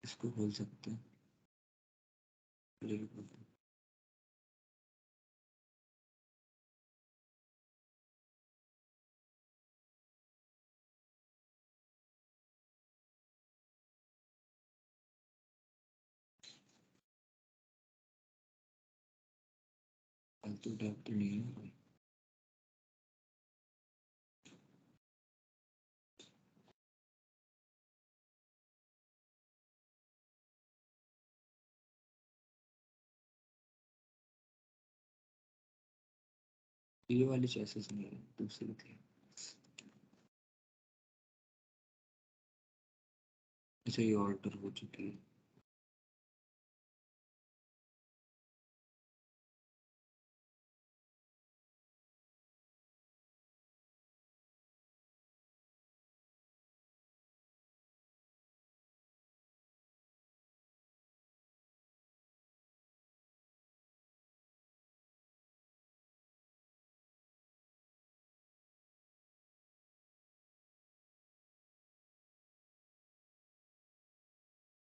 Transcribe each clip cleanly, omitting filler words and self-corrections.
इसको खोल सकते हैं। फालतू टैब तो नहीं है। ये वाली चॉइसेस नहीं है, दूसरी थी। अच्छा ये ऑल्टर हो चुकी है।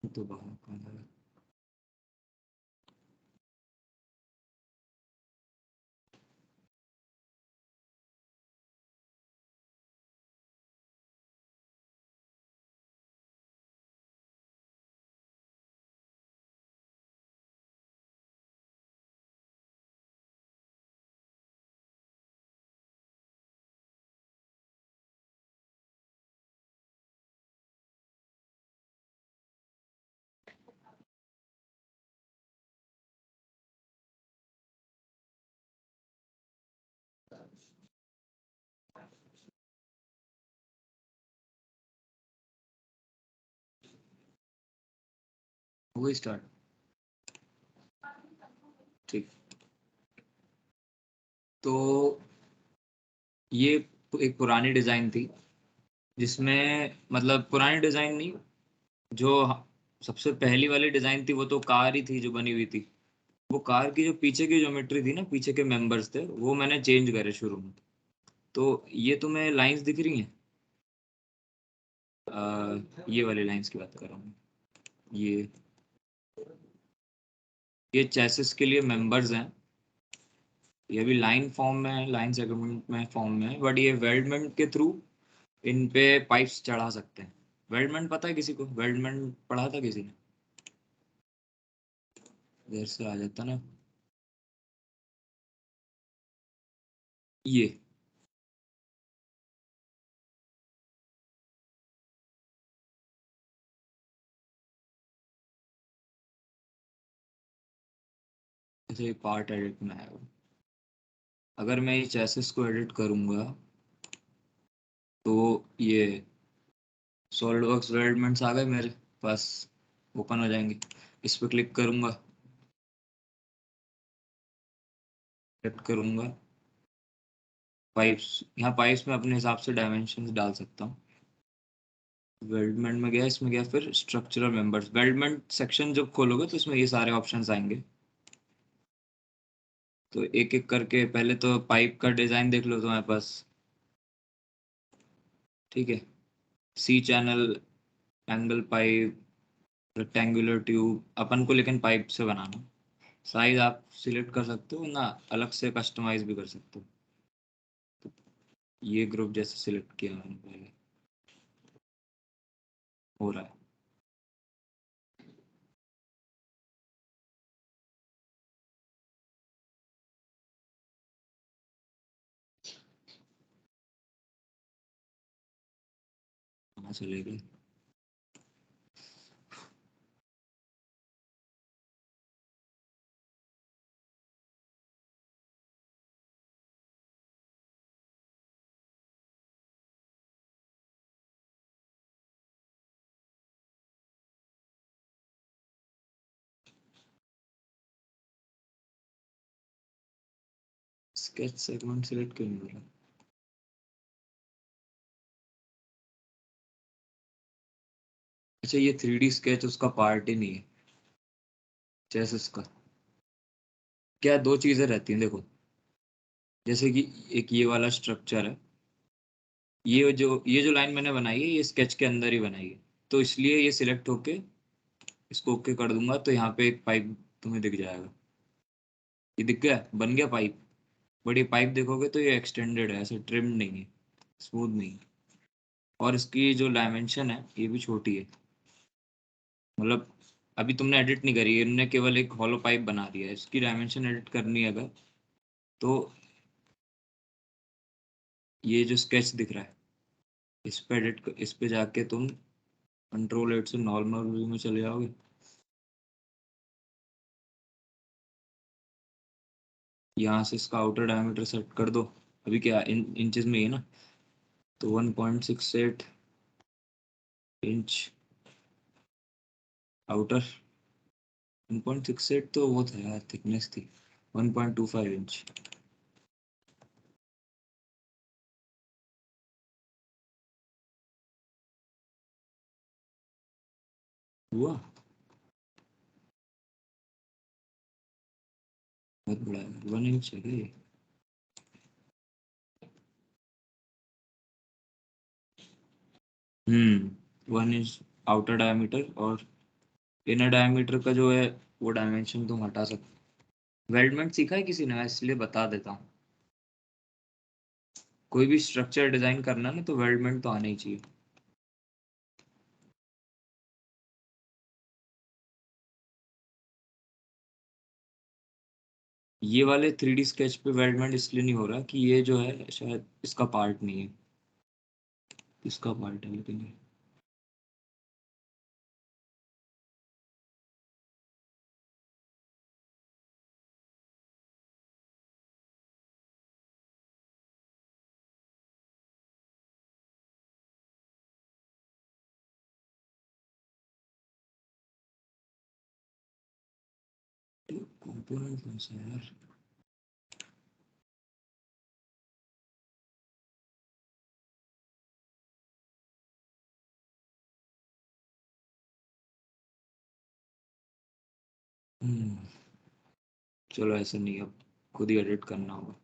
तो बाहर कहाँ है? हो गई स्टार्ट। ठीक। तो ये एक पुरानी डिजाइन थी, जिसमें मतलब पुरानी डिजाइन नहीं, जो सबसे पहली वाली डिजाइन थी वो तो कार ही थी जो बनी हुई थी। वो कार की जो पीछे की ज्योमेट्री थी ना, पीछे के मेंबर्स थे, वो मैंने चेंज करे शुरू में। तो ये तुम्हें लाइंस दिख रही हैं? ये वाली लाइंस की बात कर रहा हूँ। ये ये चेसिस के लिए मेंबर्स हैं। ये भी लाइन फॉर्म में है, लाइन सेगमेंट में फॉर्म में है, बट ये वेल्डमेंट के थ्रू इन पे पाइप्स चढ़ा सकते हैं। वेल्डमेंट पता है किसी को? वेल्डमेंट पढ़ा था किसी ने? देर से आ जाता ना। ये जैसे पार्ट एडिट में है। अगर मैं ये चेसिस को एडिट करूंगा तो ये सॉलिड वर्क्स वेल्डमेंट्स आ गए मेरे पास, ओपन हो जाएंगे। इस पर क्लिक करूंगा, सेट करूंगा पाइप्स। यहाँ पाइप्स में अपने हिसाब से डायमेंशन डाल सकता हूँ। वेल्डमेंट में गया, इसमें गया, फिर स्ट्रक्चरल मेंबर्स। वेल्डमेंट सेक्शन जब खोलोगे तो इसमें ये सारे ऑप्शंस आएंगे। तो एक एक करके पहले तो पाइप का डिजाइन देख लो तुम्हारे पास। ठीक है। C channel, angle pipe, rectangular tube, अपन को लेकिन पाइप से बनाना। साइज आप सिलेक्ट कर सकते हो ना, अलग से कस्टमाइज भी कर सकते हो। तो ये ग्रुप जैसे सिलेक्ट किया मैंने पहले, हो रहा है। कहाँ चले गए? स्केच सेगमेंट सिलेक्ट क्यों नहीं हो रहा? अच्छा ये 3D स्केच उसका पार्ट ही नहीं है, जैसे इसका। क्या दो चीजें रहती हैं देखो, जैसे कि एक ये वाला स्ट्रक्चर है, ये जो लाइन मैंने बनाई है ये स्केच के अंदर ही बनाई है, तो इसलिए ये सिलेक्ट होके इसको ओके कर दूंगा तो यहाँ पे एक पाइप तुम्हें दिख जाएगा। ये दिख गया, बन गया पाइप। बट ये पाइप देखोगे तो ये एक्सटेंडेड है, ऐसे ट्रिम नहीं है, स्मूथ नहीं है। और इसकी जो डायमेंशन है ये भी छोटी है। मतलब अभी तुमने एडिट नहीं करी है, इन्होंने केवल एक हॉलो पाइप बना दिया है। इसकी डायमेंशन एडिट करनी है अगर, तो ये जो स्केच दिख रहा है इस पे एडिट, इस पे जाके तुम कंट्रोल 8 से नॉर्मल व्यू में चले जाओगे। यहाँ से इसका आउटर डायमीटर सेट कर दो। अभी क्या इंचेस में ही है ना, तो 1.68 इंच आउटर। 1.68 तो वो था यार, थिकनेस थी 1.25 इंच। हुआ, बहुत बड़ा है, 1 इंच है क्या ये? 1 इंच आउटर डायमीटर, और इनर डायमीटर का जो है वो डायमेंशन तुम हटा सकते। वेल्डमेंट सीखा है किसी ने? मैं इसलिए बता देता हूँ। कोई भी स्ट्रक्चर डिजाइन करना ना तो वेल्डमेंट तो आना ही चाहिए। ये वाले 3D स्केच पे वेल्डमेंट इसलिए नहीं हो रहा कि ये जो है शायद इसका पार्ट नहीं है, इसका पार्ट है लेकिन ये। कंपोनेंट कौन सा है यार? हम्म, चलो ऐसे नहीं, अब खुद ही एडिट करना होगा।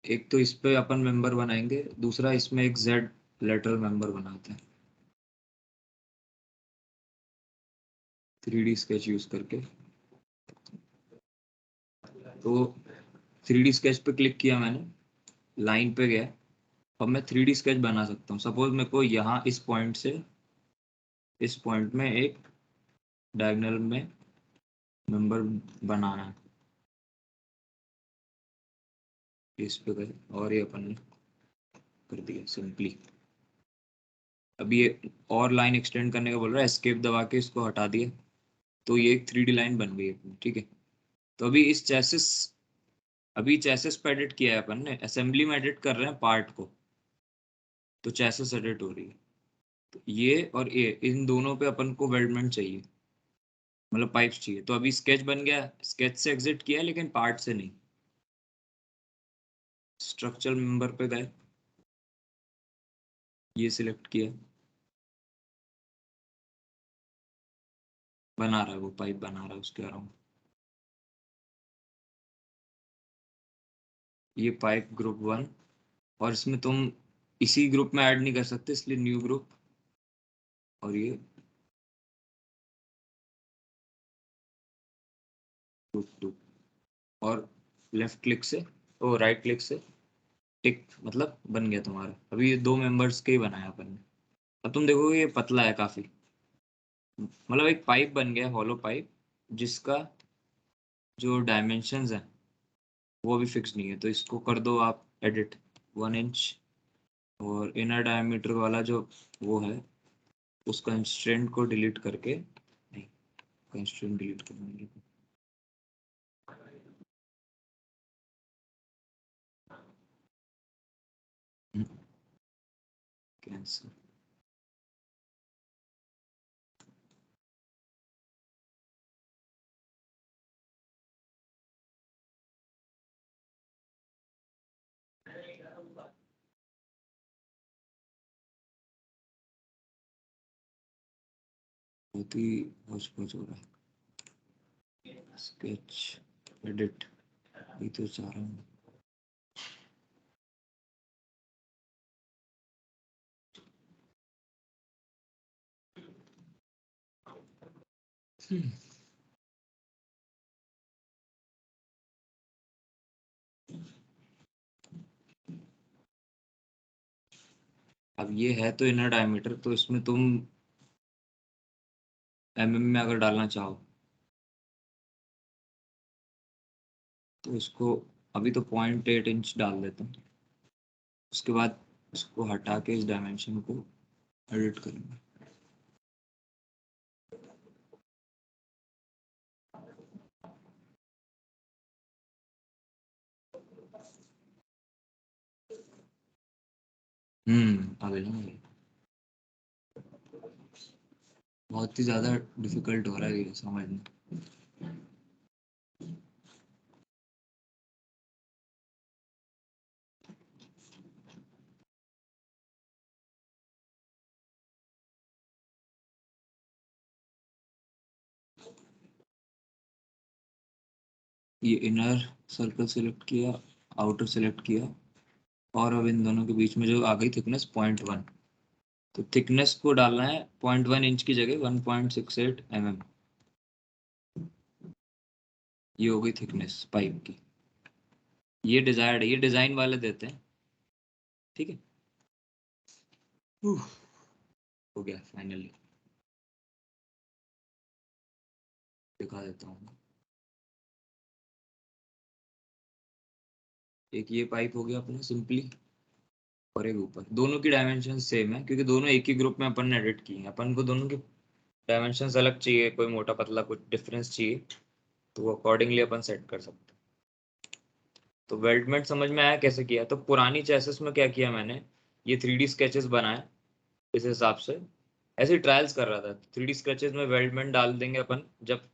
एक तो इस पे अपन मेंबर बनाएंगे, दूसरा इसमें एक जेड लेटरल मेंबर बनाते हैं 3D स्केच यूज करके। तो 3D स्केच पे क्लिक किया मैंने, लाइन पे गया। अब मैं 3D स्केच बना सकता हूँ। सपोज मेरे को यहाँ इस पॉइंट से इस पॉइंट में एक डायगोनल में मेंबर बनाना है। इस पे गए और ये अपन ने कर दिया सिंपली। अभी ये और लाइन एक्सटेंड करने का बोल रहा है, एस्केप दबा के इसको हटा दिया तो ये एक 3D लाइन बन गई अपनी, ठीक है। तो अभी इस चैसिस, अभी चैसिस पे एडिट किया है अपन ने, असेंबली में एडिट कर रहे हैं पार्ट को, तो चैसिस एडिट हो रही है। तो ये और ये इन दोनों पे अपन को वेल्डमेंट चाहिए, मतलब पाइप्स चाहिए। तो अभी स्केच बन गया, स्केच से एग्जिट किया लेकिन पार्ट से नहीं। स्ट्रक्चरल मेंबर पे गए, ये सिलेक्ट किया, बना रहा है वो पाइप, बना रहा है उसके अराउंड। ये पाइप ग्रुप 1, और इसमें तुम इसी ग्रुप में ऐड नहीं कर सकते, इसलिए न्यू ग्रुप। और ये ग्रुप 2, और लेफ्ट क्लिक से, ओ राइट क्लिक से टिक, मतलब बन गया तुम्हारा। अभी ये 2 मेंबर्स के ही बनाया अपन ने। अब तुम देखोगे ये पतला है काफी, मतलब एक पाइप बन गया, हॉलो पाइप, जिसका जो डायमेंशंस है वो भी फिक्स नहीं है। तो इसको कर दो आप एडिट, 1 इंच। और इनर डायमीटर वाला जो वो है, उस कंस्ट्रेंट को डिलीट करके, नहीं, कंस्ट्रेंट डिलीट करना है, कैंसिल। बहुत ही होच हो रहा है। स्केच एडिट, ये तो चाह रहा हूँ। अब ये है तो इनर डायमीटर, तो इसमें तुम में अगर डालना चाहो तो इसको अभी तो 0.8 इंच डाल देता हूँ। उसके बाद इसको हटा के इस डायमेंशन को एडिट करूँगा। आ गया ना। बहुत ही ज़्यादा डिफिकल्ट हो रहा है ये समझना। ये इनर सर्कल सिलेक्ट किया, आउटर सेलेक्ट किया, और अब इन दोनों के बीच में जो आ गई थिकनेस 0.1, तो थिकनेस को डालना है 0.1 इंच की जगह 1.68 mm। ये हो गई थिकनेस पाइप की। ये डिजायर्ड है, ये डिजाइन वाले देते हैं। ठीक है, उफ, हो गया फाइनली। दिखा देता हूँ। एक ये पाइप हो गया अपना सिंपली, और एक ऊपर। दोनों की डायमेंशन सेम है क्योंकि दोनों एक ही ग्रुप में अपन ने एडिट की है। अपन को दोनों की डायमेंशंस अलग चाहिए, कोई मोटा पतला कुछ डिफरेंस चाहिए, तो वो अकॉर्डिंगली अपन सेट कर सकते हैं। तो वेल्डमेंट समझ में आया कैसे किया? तो पुरानी चेसिस में क्या किया मैंने, ये 3D स्केचेस बनाए इस हिसाब से, ऐसे ट्रायल्स कर रहा था। 3D स्केचेस में वेल्डमेंट डाल देंगे अपन जब।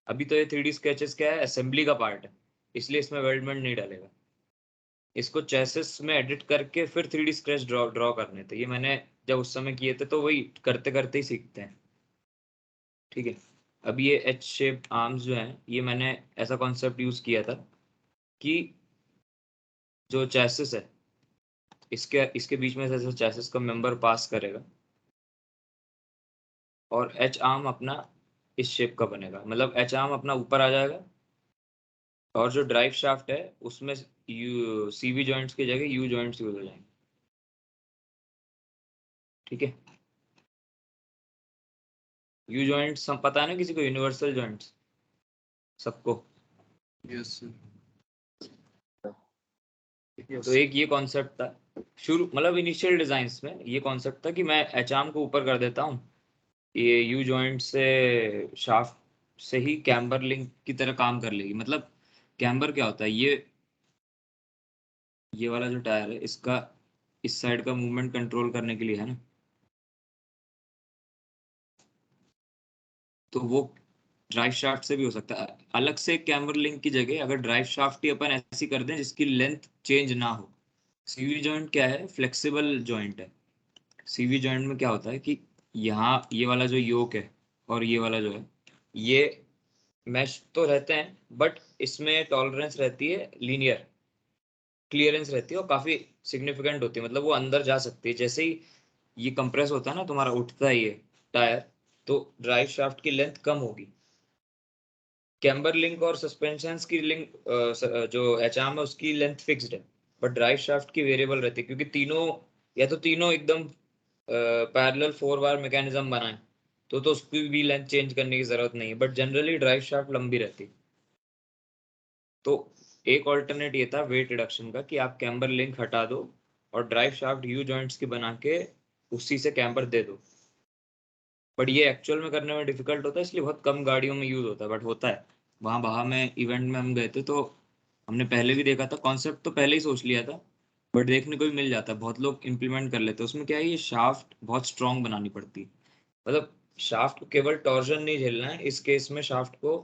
अभी तो ये 3D स्केचेस क्या है, असेंबली का पार्ट है, इसलिए इसमें वेल्डमेंट नहीं डालेगा। इसको चेसिस में एडिट करके फिर 3D स्केच ड्रॉ ड्रॉ करने थे। ये मैंने जब उस समय किए थे, तो वही करते करते ही सीखते हैं। ठीक है, अब ये एच शेप आर्म्स जो हैं, ये मैंने ऐसा कॉन्सेप्ट यूज किया था कि जो चेसिस है, इसके इसके बीच में से चेसिस का मेंबर पास करेगा, और एच आर्म अपना इस शेप का बनेगा। मतलब एच आर्म अपना ऊपर आ जाएगा, और जो ड्राइव शाफ्ट है उसमें यू सीवी जॉइंट्स की जगह यू जॉइंट्स यूज हो जाएंगे। ठीक है, यू जॉइंट्स हम पता है ना किसी को, यूनिवर्सल जॉइंट्स सबको। यस तो एक ये कॉन्सेप्ट था शुरू, मतलब इनिशियल डिजाइन्स में ये कॉन्सेप्ट था कि मैं एच आर्म को ऊपर कर देता हूँ, ये यू जॉइंट से शाफ्ट से ही कैम्बर लिंक की तरह काम कर लेगी। मतलब कैम्बर क्या होता है, ये वाला जो टायर है इसका इस साइड का मूवमेंट कंट्रोल करने के लिए है ना, तो वो ड्राइव शाफ्ट से भी हो सकता है। अलग से कैम्बर लिंक की जगह अगर ड्राइव शाफ्ट ही अपन ऐसी कर दें जिसकी लेंथ चेंज ना हो। सीवी जॉइंट क्या है, फ्लेक्सिबल जॉइंट है। सीवी जॉइंट में क्या होता है कि यहाँ ये वाला जो योक है और ये वाला जो है, ये मैश तो रहते हैं, बट इसमें टॉलरेंस रहती है, लीनियर क्लियरेंस रहती है, और काफी सिग्निफिकेंट होती है। मतलब वो अंदर जा सकती है। जैसे ही ये कंप्रेस होता है ना, तुम्हारा उठता है ये टायर, तो ड्राइव शाफ्ट की लेंथ कम होगी। कैम्बर लिंक और सस्पेंशन की लिंक जो एचआरएम है उसकी लेंथ फिक्स्ड है, बट ड्राइव शाफ्ट की वेरिएबल रहती है, क्योंकि तीनों या तो तीनों एकदम पैरेलल 4 बार मैकेनिज्म बनाए तो उसकी भी लेंथ चेंज करने की जरूरत नहीं है, बट जनरली ड्राइव शाफ्ट लंबी रहती है। तो एक ऑल्टरनेट ये था वेट रिडक्शन का कि आप कैम्बर लिंक हटा दो और ड्राइव शाफ्ट यू जॉइंट्स की बना के उसी से कैम्बर दे दो। बट ये एक्चुअल में करने में डिफिकल्ट होता है, इसलिए बहुत कम गाड़ियों में यूज होता है, बट होता है। वहाँ बाहर में इवेंट में हम गए थे, तो हमने पहले भी देखा था, कॉन्सेप्ट तो पहले ही सोच लिया था, बट देखने को भी मिल जाता है, बहुत लोग इम्प्लीमेंट कर लेते हैं। उसमें क्या है, ये शाफ्ट बहुत स्ट्रांग बनानी पड़ती है। मतलब शाफ्ट को केवल टॉर्जन नहीं झेलना है, इस केस में शाफ्ट को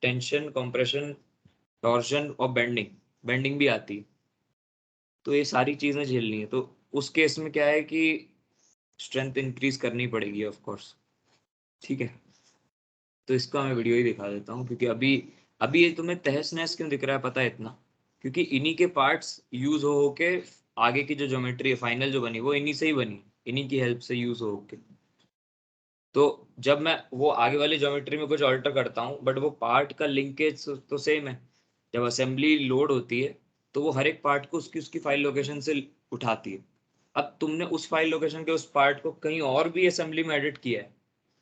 टेंशन, कॉम्प्रेशन, टॉर्जन और बेंडिंग बेंडिंग भी आती है। तो ये सारी चीजें झेलनी है, तो उस केस में क्या है कि स्ट्रेंथ इंक्रीज करनी पड़ेगी ऑफ कोर्स। ठीक है, तो इसका मैं वीडियो ही दिखा देता हूँ, क्योंकि अभी अभी ये तुम्हें तहस नहस क्यों दिख रहा है पता है इतना, क्योंकि इन्हीं के पार्ट्स यूज हो के आगे की जो ज्योमेट्री है फाइनल जो बनी वो इन्हीं से ही बनी, इन्हीं की हेल्प से यूज हो के। तो जब मैं वो आगे वाली ज्योमेट्री में कुछ ऑल्टर करता हूँ बट वो पार्ट का लिंकेज तो सेम है। जब असेंबली लोड होती है तो वो हर एक पार्ट को उसकी उसकी फाइल लोकेशन से उठाती है। अब तुमने उस फाइल लोकेशन के उस पार्ट को कहीं और भी असेंबली में एडिट किया है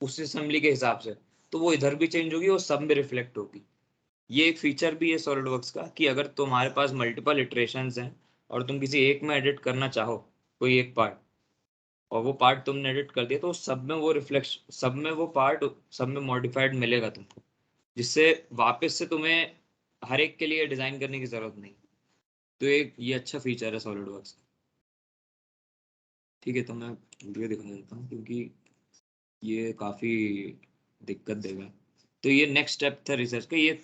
उस असेंबली के हिसाब से, तो वो इधर भी चेंज होगी और सब में रिफ्लेक्ट होगी। ये एक फीचर भी है सॉलिडवर्क्स का कि अगर तुम्हारे पास मल्टीपल इटरेशंस हैं और तुम किसी एक में एडिट करना चाहो कोई एक पार्ट, और वो पार्ट तुमने एडिट कर दिया, तो सब में वो रिफ्लेक्शन, सब में वो पार्ट, सब में मॉडिफाइड मिलेगा तुमको, जिससे वापस से तुम्हें हर एक के लिए डिजाइन करने की जरूरत नहीं। तो एक ये अच्छा फीचर है सॉलिडवर्क्स का। ठीक है, तो मैं वीडियो दिखा देता हूँ क्योंकि ये काफी दिक्कत देगा। तो ये नेक्स्ट स्टेप था रिसर्च का, ये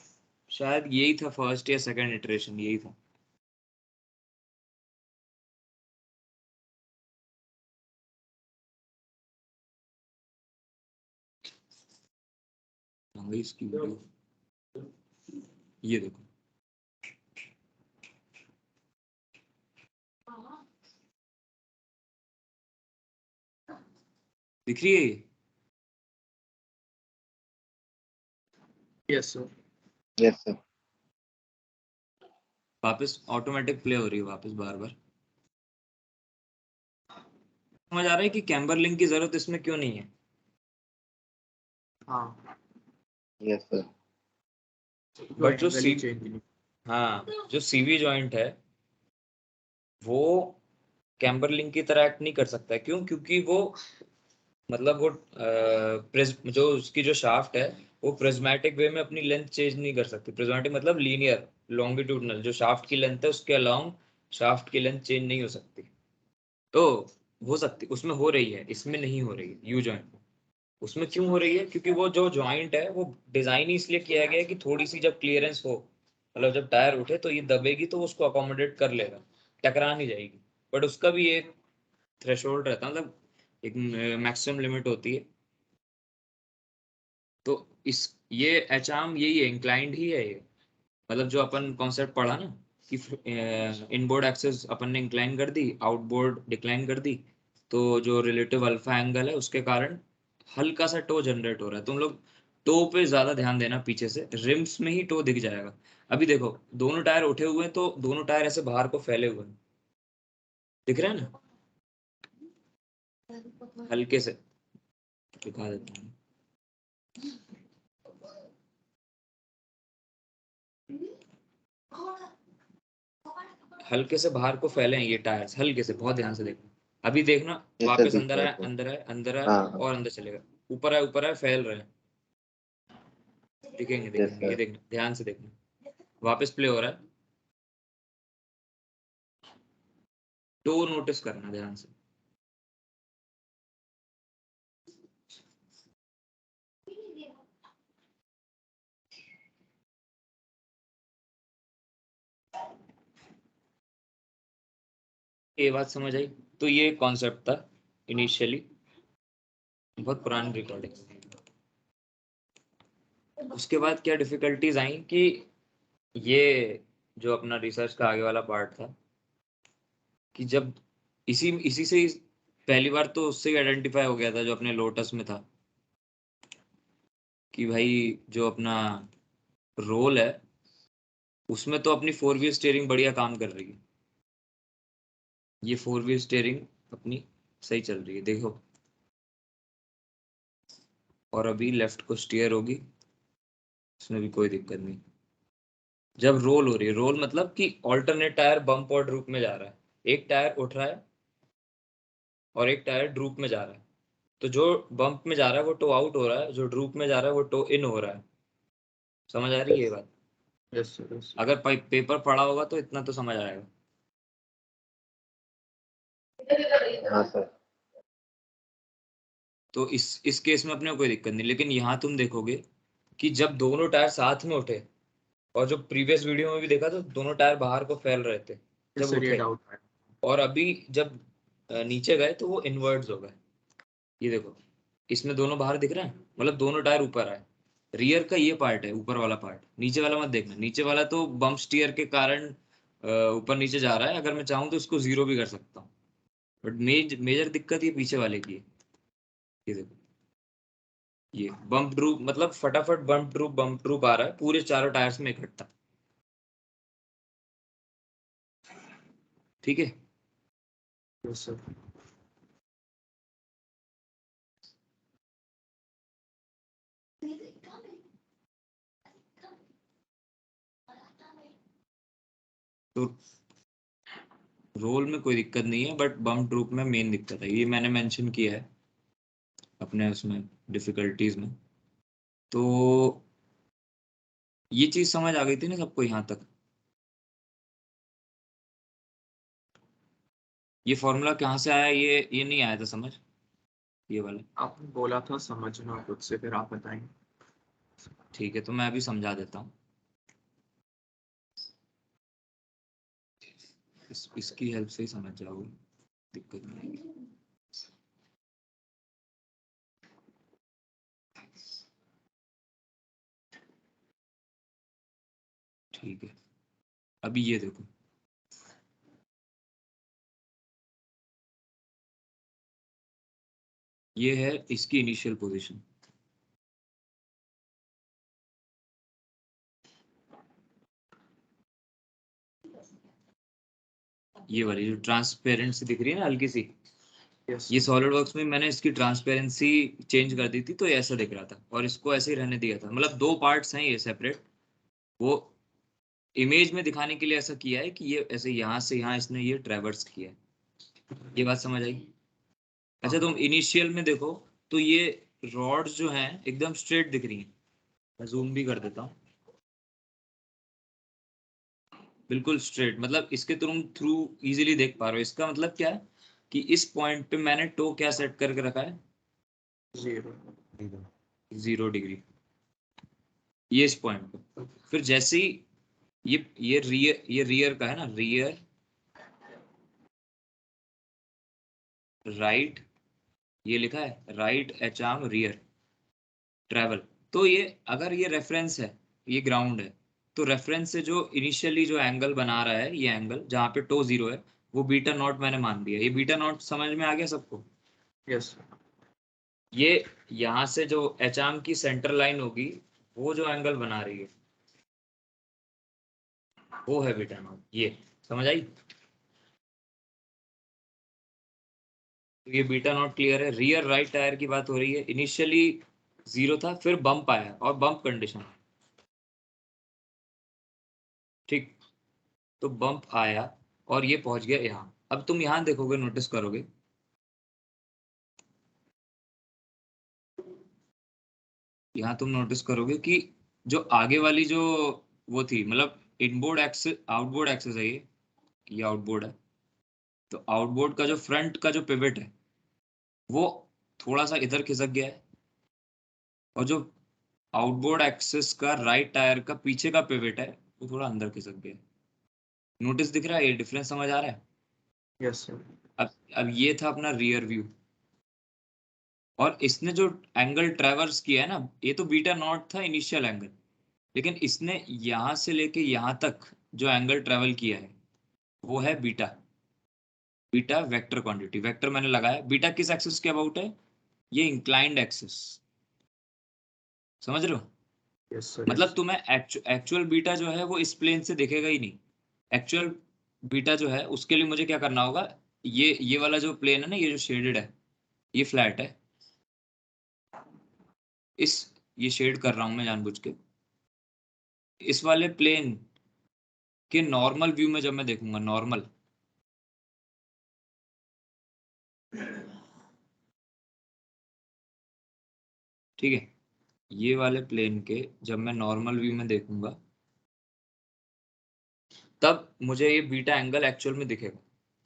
शायद यही था फर्स्ट या सेकंड इटरेशन, यही था। हाँ, इसकी वीडियो ये देखो, दिख रही है ये? Yes sir. Yes sir. वापस ऑटोमेटिक प्ले हो रही है वापस बार बार। समझ आ रहा है कि कैम्बर लिंक की जरूरत इसमें क्यों नहीं है? हाँ यस सर। बट जो एंगल ही चेंज नहीं। हाँ, जो सीवी जॉइंट है वो कैम्बर लिंक की तरह एक्ट नहीं कर सकता है। क्यों? क्योंकि वो मतलब वो जो उसकी जो शाफ्ट है वो प्रिज्मेटिक वे में अपनी लेंथ चेंज नहीं कर सकती। प्रिज्मेटिक मतलब लीनियर लॉन्गिट्यूडनल, जो शाफ्ट की लेंथ है उसके अलोंग शाफ्ट की लेंथ चेंज नहीं हो सकती। तो हो सकती, उसमें हो रही है, इसमें नहीं हो रही है यू जॉइंट में। उसमें क्यों हो रही है? क्योंकि वो जो जॉइंट है वो डिजाइन ही इसलिए किया गया है कि थोड़ी सी जब क्लियरेंस हो, मतलब जब टायर उठे तो ये दबेगी तो वो उसको अकोमोडेट कर लेगा, टकरा नहीं जाएगी। बट उसका भी एक थ्रेशोल्ड रहता है, मतलब एक मैक्सिमम लिमिट होती है। तो इस ये एच आर्म यही है, इंक्लाइंड ही है ये। मतलब जो अपन कॉन्सेप्ट पढ़ा ना कि इनबोर्ड एक्सेस अपन ने इंक्लाइन कर दी, आउटबोर्ड डिक्लाइन कर दी, तो जो रिलेटिव अल्फा एंगल है उसके कारण हल्का सा टो जनरेट हो रहा है। तुम लोग टो पे ज्यादा ध्यान देना, पीछे से रिम्स में ही टो दिख जाएगा। अभी देखो दोनों टायर उठे हुए हैं तो दोनों टायर ऐसे बाहर को फैले हुए हैं, दिख रहे हैं ना? हल्के से दिखा देता हूँ। हल्के से बाहर को फैले हैं ये टायर्स, हल्के से, बहुत ध्यान से देखना। अभी देखना, यस सर, वापस दिख अंदर रहा आए, है सर। अंदर आए, अंदर आए, हाँ हाँ। और अंदर चलेगा। ऊपर आए, ऊपर आए, फैल रहे हैं। दिखेंगे यस दिखेंगे, ये सर। देखना, ध्यान से देखना। वापस प्ले हो रहा है, तो नोटिस करना ध्यान से। ये बात समझ आई? तो ये कॉन्सेप्ट था इनिशियली, बहुत पुरानी रिकॉर्डिंग। उसके बाद क्या डिफिकल्टीज आई कि ये जो अपना रिसर्च का आगे वाला पार्ट था, कि जब इसी इसी से पहली बार तो उससे ही आइडेंटिफाई हो गया था जो अपने लोटस में था, कि भाई जो अपना रोल है उसमें तो अपनी फोर व्हील स्टीयरिंग बढ़िया काम कर रही है। ये फोर व्हील स्टीयरिंग अपनी सही चल रही है, देखो। और अभी लेफ्ट को स्टीयर होगी, इसमें भी कोई दिक्कत नहीं। जब रोल हो रही है, रोल मतलब कि ऑल्टरनेट टायर बम्प और ड्रूप में जा रहा है। एक टायर उठ रहा है और एक टायर ड्रूप में जा रहा है। तो जो बम्प में जा रहा है वो टो आउट हो रहा है, जो ड्रूप में जा रहा है वो टो इन हो रहा है। समझ आ रही है ये बात? Yes sir yes. अगर पेपर पढ़ा होगा तो इतना तो समझ आएगा। हाँ सर। तो इस केस में अपने को कोई दिक्कत नहीं। लेकिन यहाँ तुम देखोगे कि जब दोनों टायर साथ में उठे, और जो प्रीवियस वीडियो में भी देखा तो दोनों टायर बाहर को फैल रहे थे यस जब सर, ये उठे, डाउट है। और अभी जब नीचे गए तो वो इनवर्ट्स हो गए। ये देखो, इसमें दोनों बाहर दिख रहे हैं, मतलब दोनों टायर ऊपर आए। रियर का ये पार्ट है, ऊपर वाला पार्ट, नीचे वाला मत देखना। नीचे वाला तो बम्प स्टीयर के कारण ऊपर नीचे जा रहा है, अगर मैं चाहूँ तो इसको जीरो भी कर सकता हूँ। बट मेजर दिक्कत ये पीछे वाले की है। ये देखो, ये बम्प ड्रूप मतलब फटाफट बम्प ड्रूप आ रहा है पूरे चारों टायर्स में इकट्ठा। ठीक है। Yes sir. तो रोल में कोई दिक्कत नहीं है, बट बम्प ड्रूप में मेन दिक्कत है, ये मैंने मेंशन किया है अपने उसमें डिफिकल्टीज में। तो ये चीज समझ आ गई थी ना सबको यहाँ तक? ये फॉर्मूला कहाँ से आया, ये नहीं आया था समझ, ये वाला? आपने बोला था समझना खुद से, फिर आप बताएंगे। ठीक है, तो मैं अभी समझा देता हूँ। इसकी हेल्प से ही समझ जाओगे, दिक्कत नहीं आएगी। ठीक है, अभी ये देखो, ये है इसकी इनिशियल पोजीशन। ये वाली जो ट्रांसपेरेंट सी दिख रही है ना हल्की सी, यस ये सर। सॉलिड वर्क्स में मैंने इसकी ट्रांसपेरेंसी चेंज कर दी थी, तो ये ऐसा दिख रहा था, और इसको ऐसे ही रहने दिया था। मतलब दो पार्ट्स हैं ये सेपरेट, वो इमेज में दिखाने के लिए ऐसा किया है कि ये ऐसे यहाँ से यहाँ इसने ये ट्रेवर्स किया है। ये बात समझ आई? अच्छा, तुम इनिशियल में देखो तो ये रॉड्स जो हैं एकदम स्ट्रेट दिख रही हैं। मैं जूम भी कर देता हूँ, बिल्कुल स्ट्रेट, मतलब इसके तुम थ्रू इजीली देख पा रहे हो। इसका मतलब क्या है कि इस पॉइंट पे मैंने टो क्या सेट करके रखा है, 0। 0 डिग्री, ये इस पॉइंट पे। फिर जैसे ही ये रियर का है ना, रियर राइट, ये लिखा है right H arm rear travel. तो ये अगर ये रेफरेंस है, ये ग्राउंड है, तो रेफरेंस से जो इनिशियली जो एंगल बना रहा है, ये एंगल जहाँ पे टो 0 है, वो बीटा नॉट मैंने मान दिया। ये बीटा नॉट समझ में आ गया सबको? Yes sir. ये यहाँ से जो एच आर्म की सेंटर लाइन होगी, वो जो एंगल बना रही है, वो है बीटा नॉट। ये समझ आई? तो ये बीटा नॉट क्लियर है। रियर राइट टायर की बात हो रही है, इनिशियली 0 था, फिर बम्प आया और बम्प कंडीशन। ठीक, तो बम्प आया और ये पहुंच गया यहाँ। अब तुम यहाँ देखोगे, नोटिस करोगे, यहाँ तुम नोटिस करोगे कि जो आगे वाली जो वो थी, मतलब इनबोर्ड एक्सिस आउटबोर्ड एक्सिस है, ये आउटबोर्ड है। तो आउटबोर्ड का जो फ्रंट का जो पिवट है, वो थोड़ा सा इधर खिसक गया है, और जो आउटबोर्ड एक्सिस का राइट टायर का पीछे का पिवट है, वो थोड़ा अंदर खिसक गया है। नोटिस दिख रहा है? ये डिफरेंस समझ आ रहा है? Yes sir. अब ये था अपना रियर व्यू, और इसने जो एंगल ट्रेवर्स किया है ना, ये तो बीटा नॉट था इनिशियल एंगल, लेकिन इसने यहाँ से लेके यहाँ तक जो एंगल ट्रेवल किया है, वो है beta. Beta vector quantity, vector मैंने लगाया। बीटा किस एक्सिस के अबाउट है? ये इंक्लाइंड एक्सिस, समझ रहे हो? Yes sir. मतलब यस। तुम्हें एक्चुअल बीटा जो है वो इस प्लेन से दिखेगा ही नहीं। एक्चुअल बीटा जो है उसके लिए मुझे क्या करना होगा, ये वाला जो प्लेन है ना, ये जो शेडेड है, ये फ्लैट है। इस ये शेड कर रहा हूं मैं जानबूझ के। इस वाले प्लेन के नॉर्मल व्यू में जब मैं देखूंगा, नॉर्मल, ठीक है, ये वाले प्लेन के जब मैं नॉर्मल व्यू में देखूंगा, तब मुझे ये बीटा एंगल एक्चुअल में दिखेगा।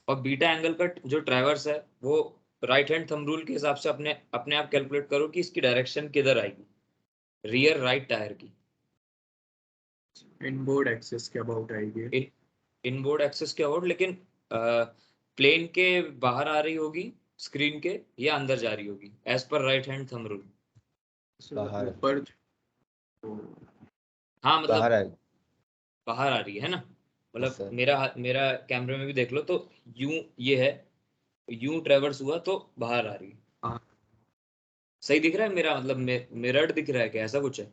और बीटा एंगल का जो ट्रैवर्स है, वो राइट हैंड थंब रूल के हिसाब से अपने अपने आप कैलकुलेट करो कि इसकी डायरेक्शन किधर आएगी, रियर राइट टायर की। इनबोर्ड एक्सेस के अबाउट आएगी। इन इनबोर्ड एक्सेस के अबाउट, लेकिन प्लेन के बाहर आ रही होगी स्क्रीन के, या अंदर जा रही होगी, as per right hand thumb rule. Sir ऊपर हाँ, बाहर मतलब आए। बाहर आ रही है ना, यस मतलब सर। मेरा कैमरे में भी देख लो तो यूं ये है, यूं ट्रेवर्स हुआ तो बाहर आ रही है। सही दिख रहा है मेरा, मतलब मिरर्ड दिख रहा है क्या, ऐसा कुछ है?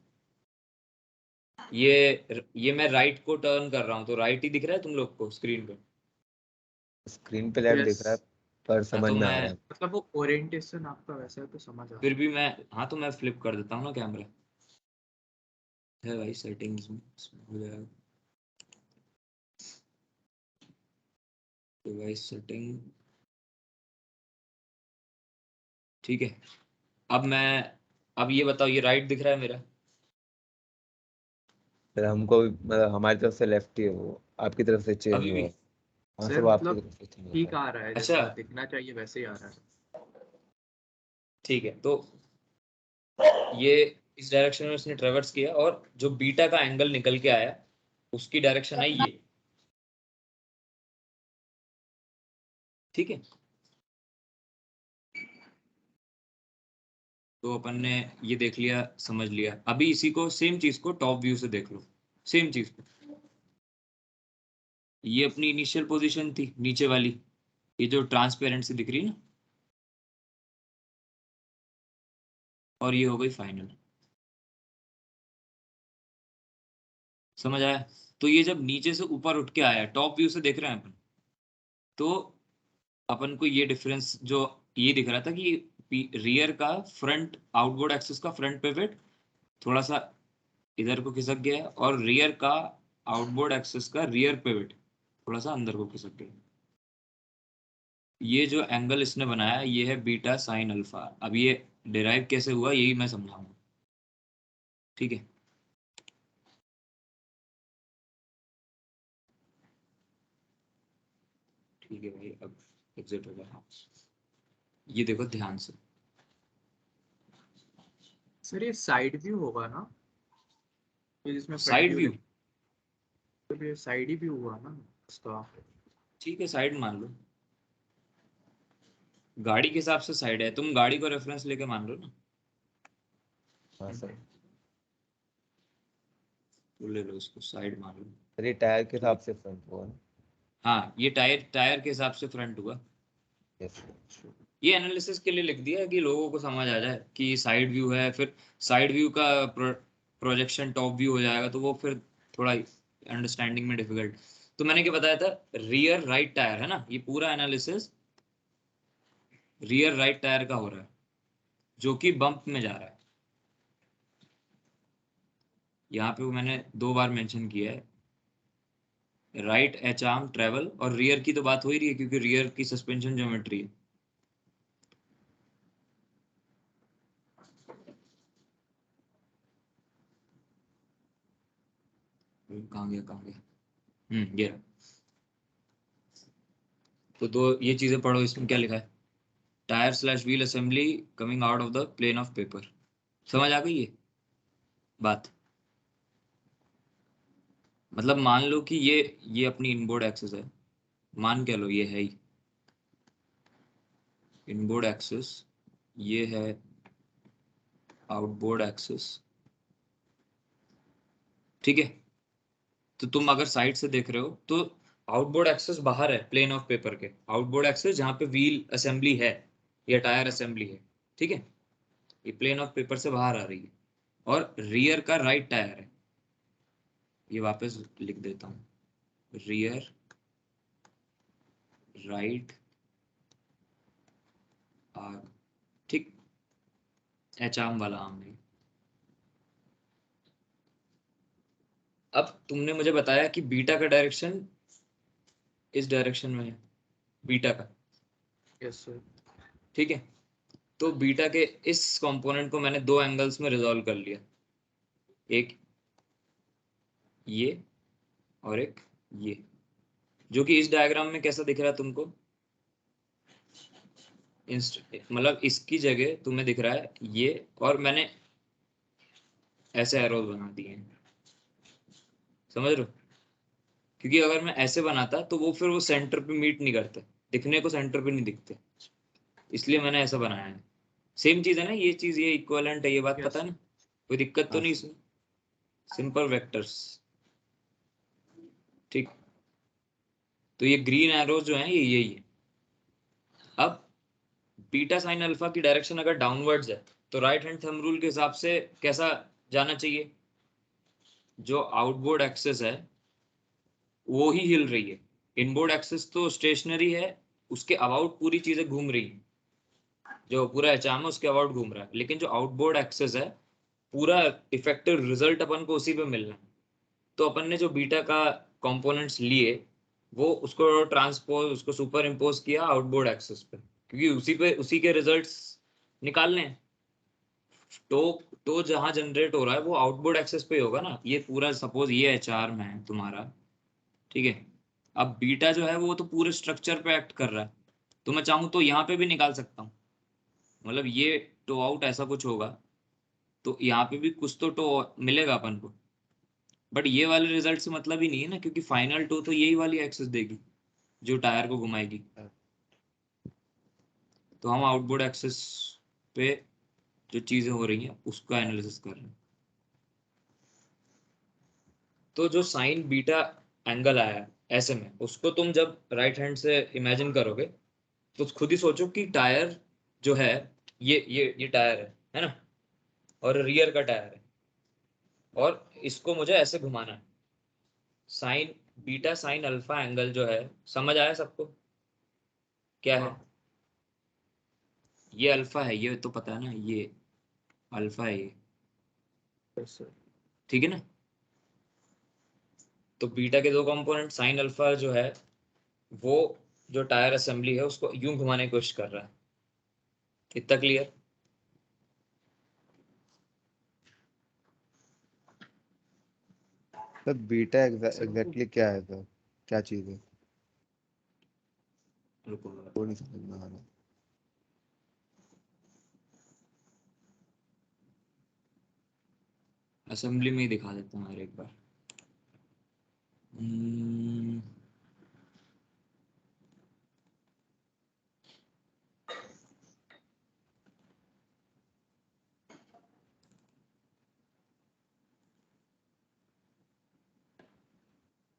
ये मैं राइट को टर्न कर रहा हूँ तो राइट ही दिख रहा है तुम लोग को स्क्रीन पे? स्क्रीन पे लेफ्ट दिख रहा है, यस, पर समझ तो में आ मैं रहा है। मतलब वो ओरिएंटेशन आपका वैसा है तो समझ आ फिर रहा भी मैं, हाँ तो मैं फ्लिप कर देता हूँ ना कैमरा, है भाई सेटिंग्स में इसमें हो जाएगा। डिवाइस सेटिंग, ठीक है। अब ये बताओ, ये राइट दिख रहा है मेरा? फिर हमको मतलब हमारी तरफ से लेफ्ट ही है, वो आपकी तरफ से चेंज अभी हुआ भी? है। हाँ सर, सब आपकी मतलब तरफ से चेंज होता ठीक है। आ रहा है, अच्छा जैसा दिखना चाहिए वैसे ही आ रहा है। ठीक है, तो ये इस डायरेक्शन में उसने ट्रेवर्स किया और जो बीटा का एंगल निकल के आया उसकी डायरेक्शन है ये, ठीक है। तो अपन ने ये देख लिया, समझ लिया। अभी इसी को, सेम चीज को टॉप व्यू से देख लो, सेम चीज को। ये अपनी इनिशियल पोजीशन थी नीचे वाली, ये जो ट्रांसपेरेंट सी दिख रही है ना, और ये हो गई फाइनल। समझ आया? तो ये जब नीचे से ऊपर उठ के आया, टॉप व्यू से देख रहे हैं अपन, तो अपन को ये डिफरेंस जो ये दिख रहा था कि रियर का फ्रंट, आउटबोर्ड एक्सिस का फ्रंट पिवट थोड़ा सा इधर को खिसक गया है, और रियर का आउटबोर्ड एक्सिस का रियर पिवट थोड़ा सा अंदर को खिसक गया। ये जो एंगल इसने बनाया ये है बीटा साइन अल्फा। अब ये डिराइव कैसे हुआ यही मैं समझाऊंगा, ठीक है। ठीक है भाई, अब एग्जिट हो गया। ये देखो ध्यान से, सर ये साइड व्यू होगा ना, ये जिसमें फ्रंट साइड व्यू व्यू, दिख, तो ये साइड ही व्यू हुआ ना उसका। ठीक है साइड मान लो, गाड़ी के हिसाब से साइड है, तुम गाड़ी को रेफरेंस लेके मान लो ना, हाँ सर। तो ले लो इसको साइड मान लो, सर ये टायर के ठीक है। हिसाब से फ्रंट हुआ ना? हाँ ये टायर टायर के हिसाब से फ्रंट हुआ। यस। ये एनालिसिस के लिए लिख दिया है कि लोगों को समझ आ जाए कि साइड व्यू है, फिर साइड व्यू का प्रोजेक्शन टॉप व्यू हो जाएगा, तो वो फिर थोड़ा अंडरस्टैंडिंग में डिफिकल्ट। तो मैंने क्या बताया था, रियर राइट टायर है ना, ये पूरा एनालिसिस रियर राइट टायर का हो रहा है जो कि बम्प में जा रहा है। यहाँ पे मैंने 2 बार मेंशन किया है, राइट एच आर्म ट्रेवल, और रियर की तो बात हो ही रही है क्योंकि रियर की सस्पेंशन ज्योमेट्री है। कहाँ गया, ये रहा। तो ये चीजें पढ़ो, इसमें क्या लिखा है, tyre slash wheel assembly coming out of the plane of paper. समझ आ गई ये बात? मतलब मान लो कि ये अपनी इनबोर्ड एक्सिस है, मान क्या लो ये है ही इनबोर्ड एक्सिस, ये है आउटबोर्ड एक्सिस, ठीक है। तो तुम अगर साइड से देख रहे हो तो आउटबोर्ड एक्सिस बाहर है प्लेन ऑफ पेपर के, आउटबोर्ड एक्सिस जहाँ पे व्हील असेंबली है या टायर असेंबली है, ठीक है, ये प्लेन ऑफ पेपर से बाहर आ रही है। और रियर का राइट टायर है, ये वापस लिख देता हूँ, रियर राइट आर्म, ठीक, एच आर्म वाला आर्म है। अब तुमने मुझे बताया कि बीटा का डायरेक्शन इस डायरेक्शन में है, बीटा का, यस सर। ठीक है। तो बीटा के इस कंपोनेंट को मैंने 2 एंगल्स में रिजॉल्व कर लिया, एक ये और एक ये, जो कि इस डायग्राम में कैसा दिख रहा है तुमको, मतलब इसकी जगह तुम्हें दिख रहा है ये, और मैंने ऐसे एरोज बना दिए हैं, समझ रहे हो? क्योंकि अगर मैं ऐसे बनाता तो वो फिर वो सेंटर पे मीट नहीं करते, दिखने को सेंटर पे नहीं दिखते, इसलिए मैंने ऐसा बनाया है। सेम चीज है ना, ये चीज ये इक्विवेलेंट है, ये बात पता यस। है ना, कोई दिक्कत तो हाँ नहीं सर। इसमें, सिंपल वेक्टर्स, ठीक। तो ये ग्रीन एरोज जो है ये यही है। अब बीटा साइन अल्फा की डायरेक्शन अगर डाउनवर्ड्स है तो राइट हैंड थंब रूल के हिसाब से कैसा जाना चाहिए, जो आउटबोर्ड एक्सेस है वो ही हिल रही है, इनबोर्ड एक्सेस तो स्टेशनरी है, उसके अबाउट पूरी चीजें घूम रही हैं, जो पूरा एचआर है उसके अबाउट घूम रहा है, लेकिन जो आउटबोर्ड एक्सेस है पूरा इफेक्टिव रिजल्ट अपन को उसी पे मिलना है। तो अपन ने जो बीटा का कंपोनेंट्स लिए वो उसको ट्रांसपोज उसको सुपर इम्पोज किया आउटबोर्ड एक्सेस पे, क्योंकि उसी के रिजल्ट्स निकालने हैं। तो जहां जनरेट हो रहा है वो आउटबोर्ड एक्सेस पे ही होगा ना, ये पूरा सपोज ये एचआर में है तुम्हारा, ठीक है। अब बीटा जो है वो तो पूरे स्ट्रक्चर पे एक्ट कर रहा है, तो मैं चाहूँ तो यहाँ पे भी निकाल सकता हूँ, मतलब ये टो आउट ऐसा कुछ होगा तो यहाँ पे भी कुछ तो टो मिलेगा अपन को, बट ये वाले रिजल्ट से मतलब ही नहीं है ना, क्योंकि फाइनल टो तो यही वाली एक्सेस देगी जो टायर को घुमाएगी। तो हम आउटबोर्ड एक्सेस पे जो चीजें हो रही हैं उसका एनालिसिस कर रहे हैं। तो जो साइन बीटा एंगल आया है ऐसे में, उसको तुम जब राइट हैंड से इमेजिन करोगे तो खुद ही सोचो कि टायर जो है ये टायर है ना, और रियर का टायर है, और इसको मुझे ऐसे घुमाना है। Sign beta sine alpha angle जो है, समझ आया सबको क्या है? ये अल्फा है, ये तो पता है ना, ये अल्फा है ये, ठीक है ना। तो बीटा के दो कंपोनेंट, साइन अल्फा जो है वो जो टायर असेंबली है उसको यूं घुमाने की कोशिश कर रहा है। इतना क्लियर? सर बीटा एग्जैक्टली क्या है सर, क्या चीज है? रुको वो नहीं समझ में आ रहा। असेंबली में ही दिखा देता हूँ यार एक बार। हम्म,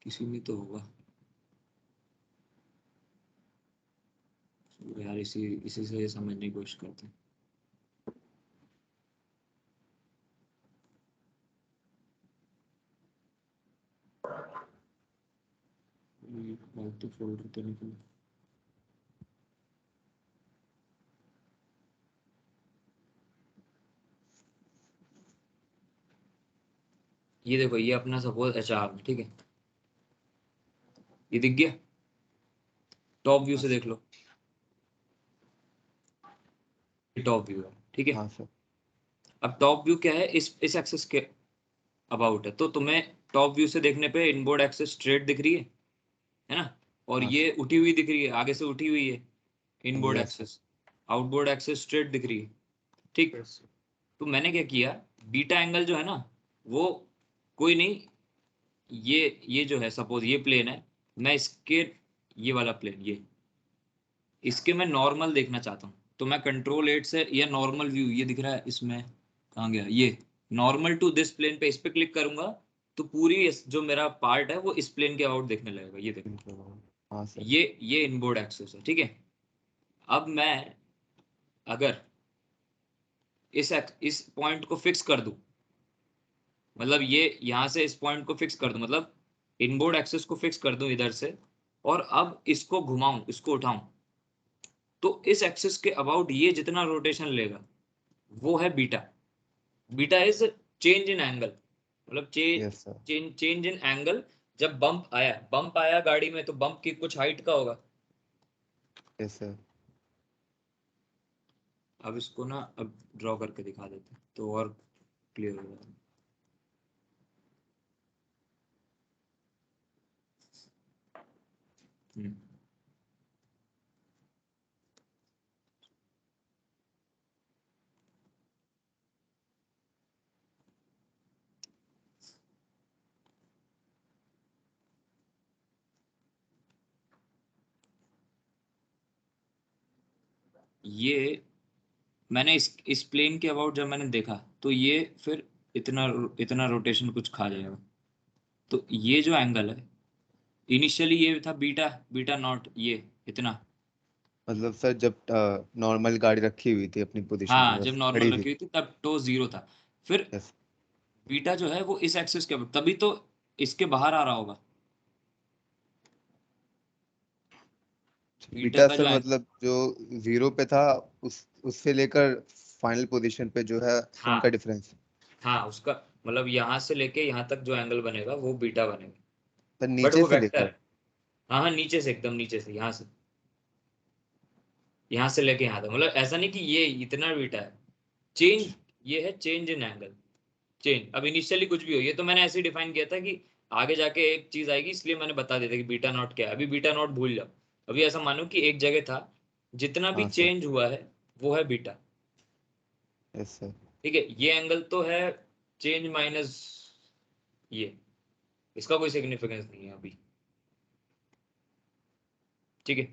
किसी में तो होगा यार, इसी इसी से समझने की कोशिश करते हैं। फालतू फोल्डर तो निकल, ये देखो ये अपना सपोज एचआर, ठीक है, ये दिख गया, टॉप व्यू हाँ से देख लो, ये टॉप व्यू है, ठीक है। हाँ सर। अब टॉप व्यू क्या है, इस एक्सेस के अबाउट है, तो तुम्हें टॉप व्यू से देखने पे इनबोर्ड एक्सेस स्ट्रेट दिख रही है ना, और हाँ ये उठी हुई दिख रही है, आगे से उठी हुई है sir. Inboard yes sir. Axis, outboard axis straight दिख रही है, ठीक। तो मैंने क्या किया, बीटा एंगल जो है ना वो कोई नहीं, ये जो है सपोज ये प्लेन है, मैं इसके ये वाला प्लेन ये इसके मैं नॉर्मल देखना चाहता हूँ, तो मैं कंट्रोल 8 से ये नॉर्मल व्यू ये दिख रहा है, इसमें कहाँ गया ये नॉर्मल टू दिस प्लेन पे, इस पे क्लिक करूंगा तो पूरी जो मेरा पार्ट है वो इस प्लेन के अबाउट देखने लगेगा, ये देखो हाँ सर। ये इनबोर्ड एक्सेस है, ठीक है। अब मैं अगर इस पॉइंट को फिक्स कर दूं, मतलब ये यहाँ से इस पॉइंट को फिक्स कर दूं, मतलब इनबोर्ड एक्सेस को फिक्स कर दूं इधर से, और अब इसको घुमाऊं, इसको उठाऊं, तो इस एक्सेस के अबाउट ये जितना रोटेशन लेगा वो है beta. Beta is change in angle, मतलब yes sir. Change in angle. जब बम्प आया गाड़ी में, तो बम्प की कुछ हाइट का होगा। Yes sir. अब इसको ना अब ड्रॉ करके दिखा देते हैं तो और क्लियर हो जाएगा। हम्म, ये मैंने इस प्लेन के अबाउट जब मैंने देखा तो ये फिर इतना इतना रोटेशन कुछ खा जाएगा। तो ये जो एंगल है, इनिशियली ये था बीटा बीटा नॉट, ये इतना, मतलब सर जब नॉर्मल गाड़ी रखी हुई थी अपनी पोजीशन पे हाँ, जब बस नॉर्मल खड़ी थी। रखी हुई थी तब टो 0 था। फिर यस। बीटा जो है वो इस एक्सिस के, तभी तो इसके बाहर आ रहा होगा। बीटा बीटा का जो सर मतलब जो 0 पे था उससे लेकर फाइनल पोजीशन पे जो है हाँ उनका डिफरेंस। हाँ, उसका मतलब यहाँ से लेके यहाँ तक जो एंगल बनेगा वो बीटा बनेगा। सर बट नीचे वो से वेक्टर लेकर। है। हाँ हाँ, नीचे से, एकदम नीचे से, यहाँ से लेके यहाँ तक, मतलब ऐसा नहीं कि ये इतना बीटा है। चेंज, ये है चेंज इन एंगल। चेंज अब इनिशियली कुछ भी हो, ये तो मैंने ऐसे ही डिफाइन किया था कि आगे जाके एक चीज आएगी, इसलिए मैंने बता दिया था कि बीटा नॉट क्या है। अभी बीटा नॉट भूल जाओ। अभी ऐसा मानो कि एक जगह था, जितना भी हाँ सर। चेंज हुआ है वो है बीटा। Yes sir. ठीक है, ये एंगल तो है चेंज माइनस ये, इसका कोई सिग्निफिकेंस नहीं है अभी। ठीक है,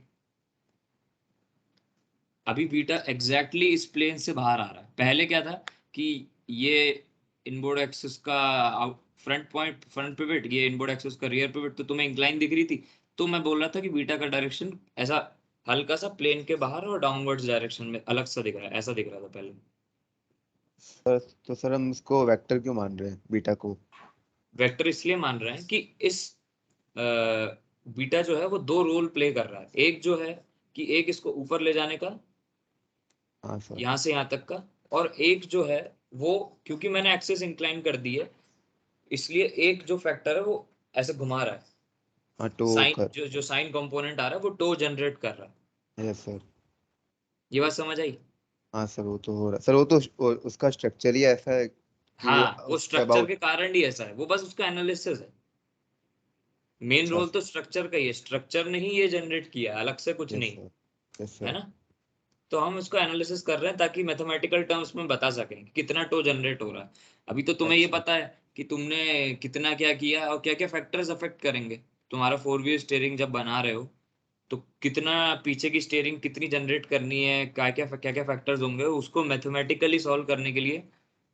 अभी बीटा एग्जैक्टली इस प्लेन से बाहर आ रहा है। पहले क्या था कि ये इनबोर्ड एक्सिस का फ्रंट पॉइंट, फ्रंट पिवट, ये इनबोर्ड एक्सिस का रियर पिवट, तो तुम्हें इंक्लाइन दिख रही थी। तो मैं बोल रहा था कि बीटा का डायरेक्शन ऐसा हल्का सा प्लेन के बाहर और डाउनवर्ड्स डायरेक्शन में अलग सा दिख रहा है, ऐसा दिख रहा था पहले। सर तो सर हम इसको वेक्टर क्यों मान रहे हैं बीटा को? वेक्टर इसलिए मान रहे हैं कि इस बीटा जो है वो दो रोल प्ले कर रहा है। एक जो है कि एक इसको ऊपर ले जाने का, हाँ सर। यहाँ से यहाँ तक का, और एक जो है वो, क्योंकि मैंने एक्सिस इंक्लाइन कर दी है, इसलिए एक जो फैक्टर है वो ऐसे घुमा रहा है। हाँ टो साइन, कर। जो जो साइन कंपोनेंट आ रहा है वो टो जनरेट कर रहा है। Yes sir. ये बात समझ आई? हाँ सर वो तो हो रहा सर, वो तो उसका स्ट्रक्चर ही ऐसा है कि वो हाँ, वो उसके स्ट्रक्चर के अबाउट। कारण ही ऐसा है, वो बस उसका एनालिसिस है। मेन अच्छा। रोल तो स्ट्रक्चर का ही है, स्ट्रक्चर ने ही ये जनरेट किया, अलग से कुछ यस नहीं। सर। यस है सर। ना? तो हम उसको एनालिसिस कर रहे हैं ताकि मैथमेटिकल टर्म्स में बता सकें कि कितना टो जनरेट हो रहा है। अभी तो तुम्हें ये अच्छा। पता है कि तुमने कितना क्या किया और क्या क्या फैक्टर्स अफेक्ट करेंगे। तुम्हारा 4 व्हील स्टीयरिंग जब बना रहे हो, तो कितना पीछे की स्टीयरिंग कितनी जनरेट करनी है, क्या क्या फैक्टर्स होंगे, उसको मैथमेटिकली सॉल्व करने के लिए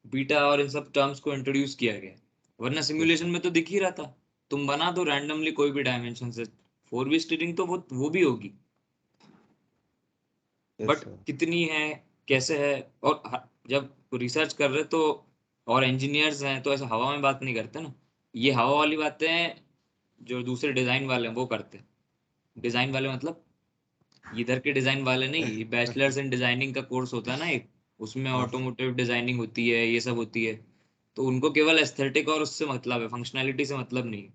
बीटा और इन सब टर्म्स को इंट्रोड्यूस किया गया। वरना यस सिमुलेशन सर। में तो दिख ही रहा था। तुम बना दो रैंडमली कोई भी डायमेंशन से, 4 व्हील स्टीयरिंग तो वो भी होगी। Yes but sir. कितनी है, कैसे है, और जब रिसर्च कर रहे तो, और इंजीनियर्स हैं तो ऐसे हवा में बात नहीं करते ना। ये हवा वाली बातें जो दूसरे डिजाइन वाले हैं वो करते हैं। डिजाइन वाले मतलब इधर के डिजाइन वाले नहीं, बैचलर्स इन डिजाइनिंग का कोर्स होता है ना एक, उसमें हाँ सर। ऑटोमोटिव डिजाइनिंग होती है, ये सब होती है। तो उनको केवल एस्थेटिक और उससे मतलब है, फंक्शनैलिटी से मतलब नहीं है।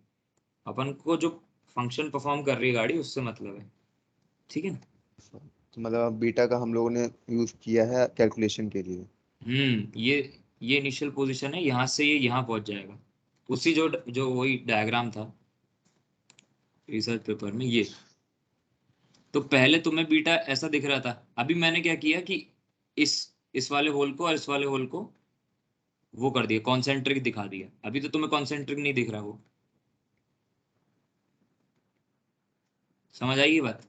अपन को जो फंक्शन परफॉर्म कर रही है गाड़ी, उससे मतलब है। ठीक है ना? तो मतलब अब बीटा का हम लोगों ने यूज किया है कैलकुलेशन के लिए। ये इनिशियल पोजीशन है, यहाँ से ये यहाँ पहुंच जाएगा। उसी जो जो वही डायग्राम था रिसर्च पेपर में ये। तो पहले तुम्हें बीटा ऐसा दिख रहा था, अभी मैंने क्या किया कि इस इस वाले होल को और इस वाले होल को वो कर दिया, कॉन्सेंट्रिक दिखा दिया। अभी तो तुम्हें कॉन्सेंट्रिक नहीं दिख रहा वो। समझ आएगी बात?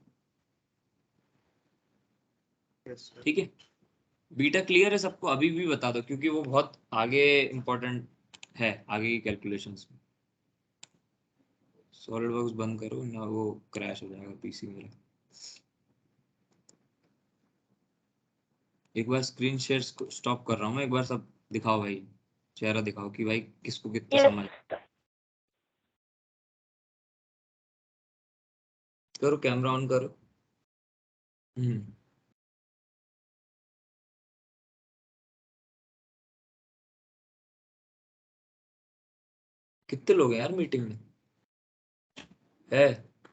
Yes sir. ठीक है, बीटा क्लियर है सबको? अभी भी बता दो, क्योंकि वो बहुत आगे इंपॉर्टेंट है, आगे की कैलकुलेशंस में। सॉलिड वर्क्स बंद करो ना, वो क्रैश हो जाएगा पीसी मेरा। एक बार स्क्रीन शेयर स्टॉप कर रहा हूँ मैं, एक बार सब दिखाओ भाई, चेहरा दिखाओ कि भाई किसको कितना यस। समझ। करो, कैमरा ऑन करो। हम्म। कितने लोग हैं यार मीटिंग में? है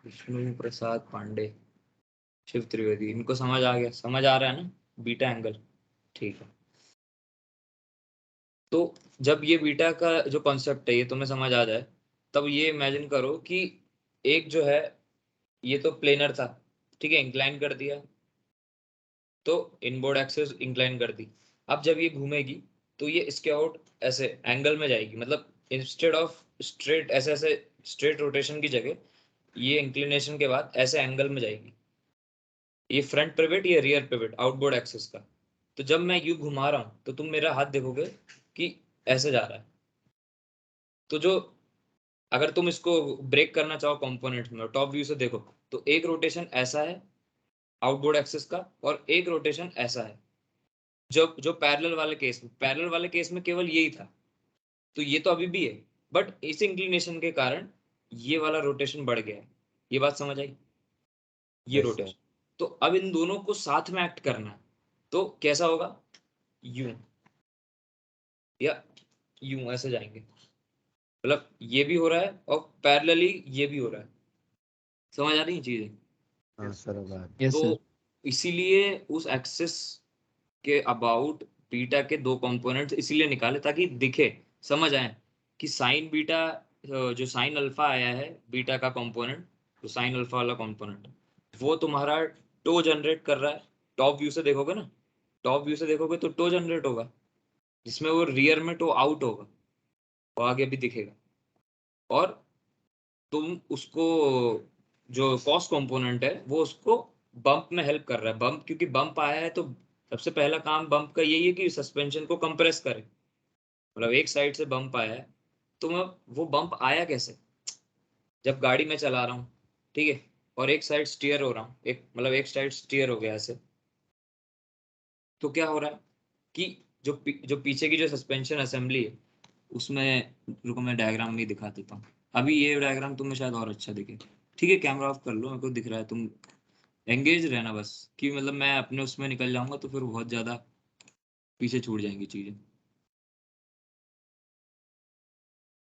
विष्णु प्रसाद पांडे, शिव त्रिवेदी, इनको समझ आ गया, समझ आ रहा है ना बीटा एंगल? ठीक है। तो जब ये बीटा का जो कॉन्सेप्ट है ये तुम्हें समझ आ जाए, तब ये इमेजिन करो कि एक जो है, ये तो प्लेनर था, ठीक है, इंक्लाइन कर दिया, तो इनबोर्ड एक्सिस इंक्लाइन कर दी। अब जब ये घूमेगी तो ये इसके आउट ऐसे एंगल में जाएगी, मतलब इंस्टेड ऑफ स्ट्रेट, ऐसे ऐसे स्ट्रेट रोटेशन की जगह ये इंक्लिनेशन के बाद ऐसे एंगल में जाएगी। ये फ्रंट पिवट, ये रियर पिवट आउटबोर्ड एक्सिस का। तो जब मैं यू घुमा रहा हूं तो तुम मेरा हाथ देखोगे कि ऐसे जा रहा है। तो जो, अगर तुम इसको ब्रेक करना चाहो कंपोनेंट में, टॉप व्यू से देखो, तो एक रोटेशन ऐसा है आउटबोर्ड एक्सिस का, और एक रोटेशन ऐसा है। जो पैरेलल वाले केस में केवल यही था, तो ये तो अभी भी है, बट इस इंक्लिनेशन के कारण ये वाला रोटेशन बढ़ गया है। ये बात समझ आई? ये यस सर। रोटेशन। तो अब इन दोनों को साथ में एक्ट करना है, तो कैसा होगा? यूं या यूं, ऐसे जाएंगे। मतलब ये भी हो रहा है और पैरेलली ये भी हो रहा है। समझ आ रही है चीजें? हाँ सर अब आ रही। Yes sir. तो इसीलिए उस एक्सिस के अबाउट बीटा के दो कंपोनेंट्स इसीलिए निकाले ताकि दिखे, समझ आए कि साइन बीटा, जो साइन अल्फा आया है बीटा का कंपोनेंट, जो साइन अल्फा वाला कंपोनेंट, वो तुम्हारा टो जनरेट कर रहा है। टॉप व्यू से देखोगे ना, टॉप व्यू से देखोगे तो टो जनरेट होगा, जिसमें वो रियर में टो आउट होगा, वो आगे भी दिखेगा। और तुम उसको, जो कॉस्ट कंपोनेंट है वो उसको बम्प में हेल्प कर रहा है। बम्प, क्योंकि बम्प आया है तो सबसे पहला काम बम्प का यही है कि सस्पेंशन को कंप्रेस करे। मतलब एक साइड से बम्प आया है, तो मैं, वो बम्प आया कैसे? जब गाड़ी में चला रहा हूँ, ठीक है, और एक साइड स्टीयर हो रहा हूँ, एक साइड स्टीयर हो गया ऐसे, तो क्या हो रहा है कि जो पीछे की जो सस्पेंशन असेंबली है उसमें, रुको मैं डायग्राम में दिखा देता हूँ। अभी ये डायग्राम तुम्हें शायद और अच्छा दिखे। ठीक है, कैमरा ऑफ कर लो, मेरे को दिख रहा है। तुम एंगेज रहना बस, कि मतलब मैं अपने उसमें निकल जाऊंगा तो फिर बहुत ज्यादा पीछे छूट जाएंगी चीजें।